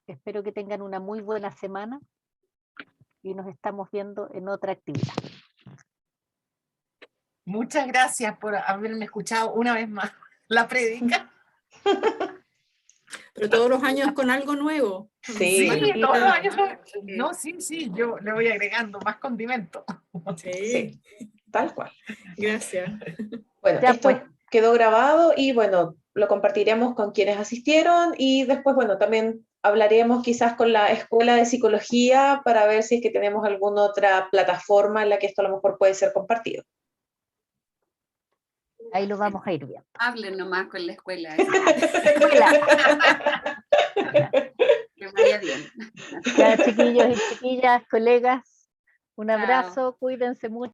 [SPEAKER 1] Espero que tengan una muy buena semana y nos estamos viendo en otra actividad.
[SPEAKER 2] Muchas gracias por haberme escuchado una vez más la prédica.
[SPEAKER 6] Pero todos los años con algo nuevo.
[SPEAKER 4] Sí.
[SPEAKER 2] Sí, todos los años.
[SPEAKER 5] Sí.
[SPEAKER 2] No, sí, yo le voy agregando más condimento.
[SPEAKER 6] Sí,
[SPEAKER 4] Tal cual.
[SPEAKER 6] gracias.
[SPEAKER 4] Bueno,
[SPEAKER 1] Ya,
[SPEAKER 4] esto
[SPEAKER 1] pues.
[SPEAKER 4] quedó grabado y bueno, lo compartiremos con quienes asistieron y después, bueno, también hablaremos quizás con la Escuela de Psicología para ver si es que tenemos alguna otra plataforma en la que esto a lo mejor puede ser compartido.
[SPEAKER 1] Ahí lo vamos a ir viendo.
[SPEAKER 5] Hablen nomás con la escuela.
[SPEAKER 1] Escuela.
[SPEAKER 5] Que vaya bien.
[SPEAKER 1] Ya, chiquillos y chiquillas, colegas, un
[SPEAKER 5] Chao.
[SPEAKER 1] abrazo, cuídense mucho.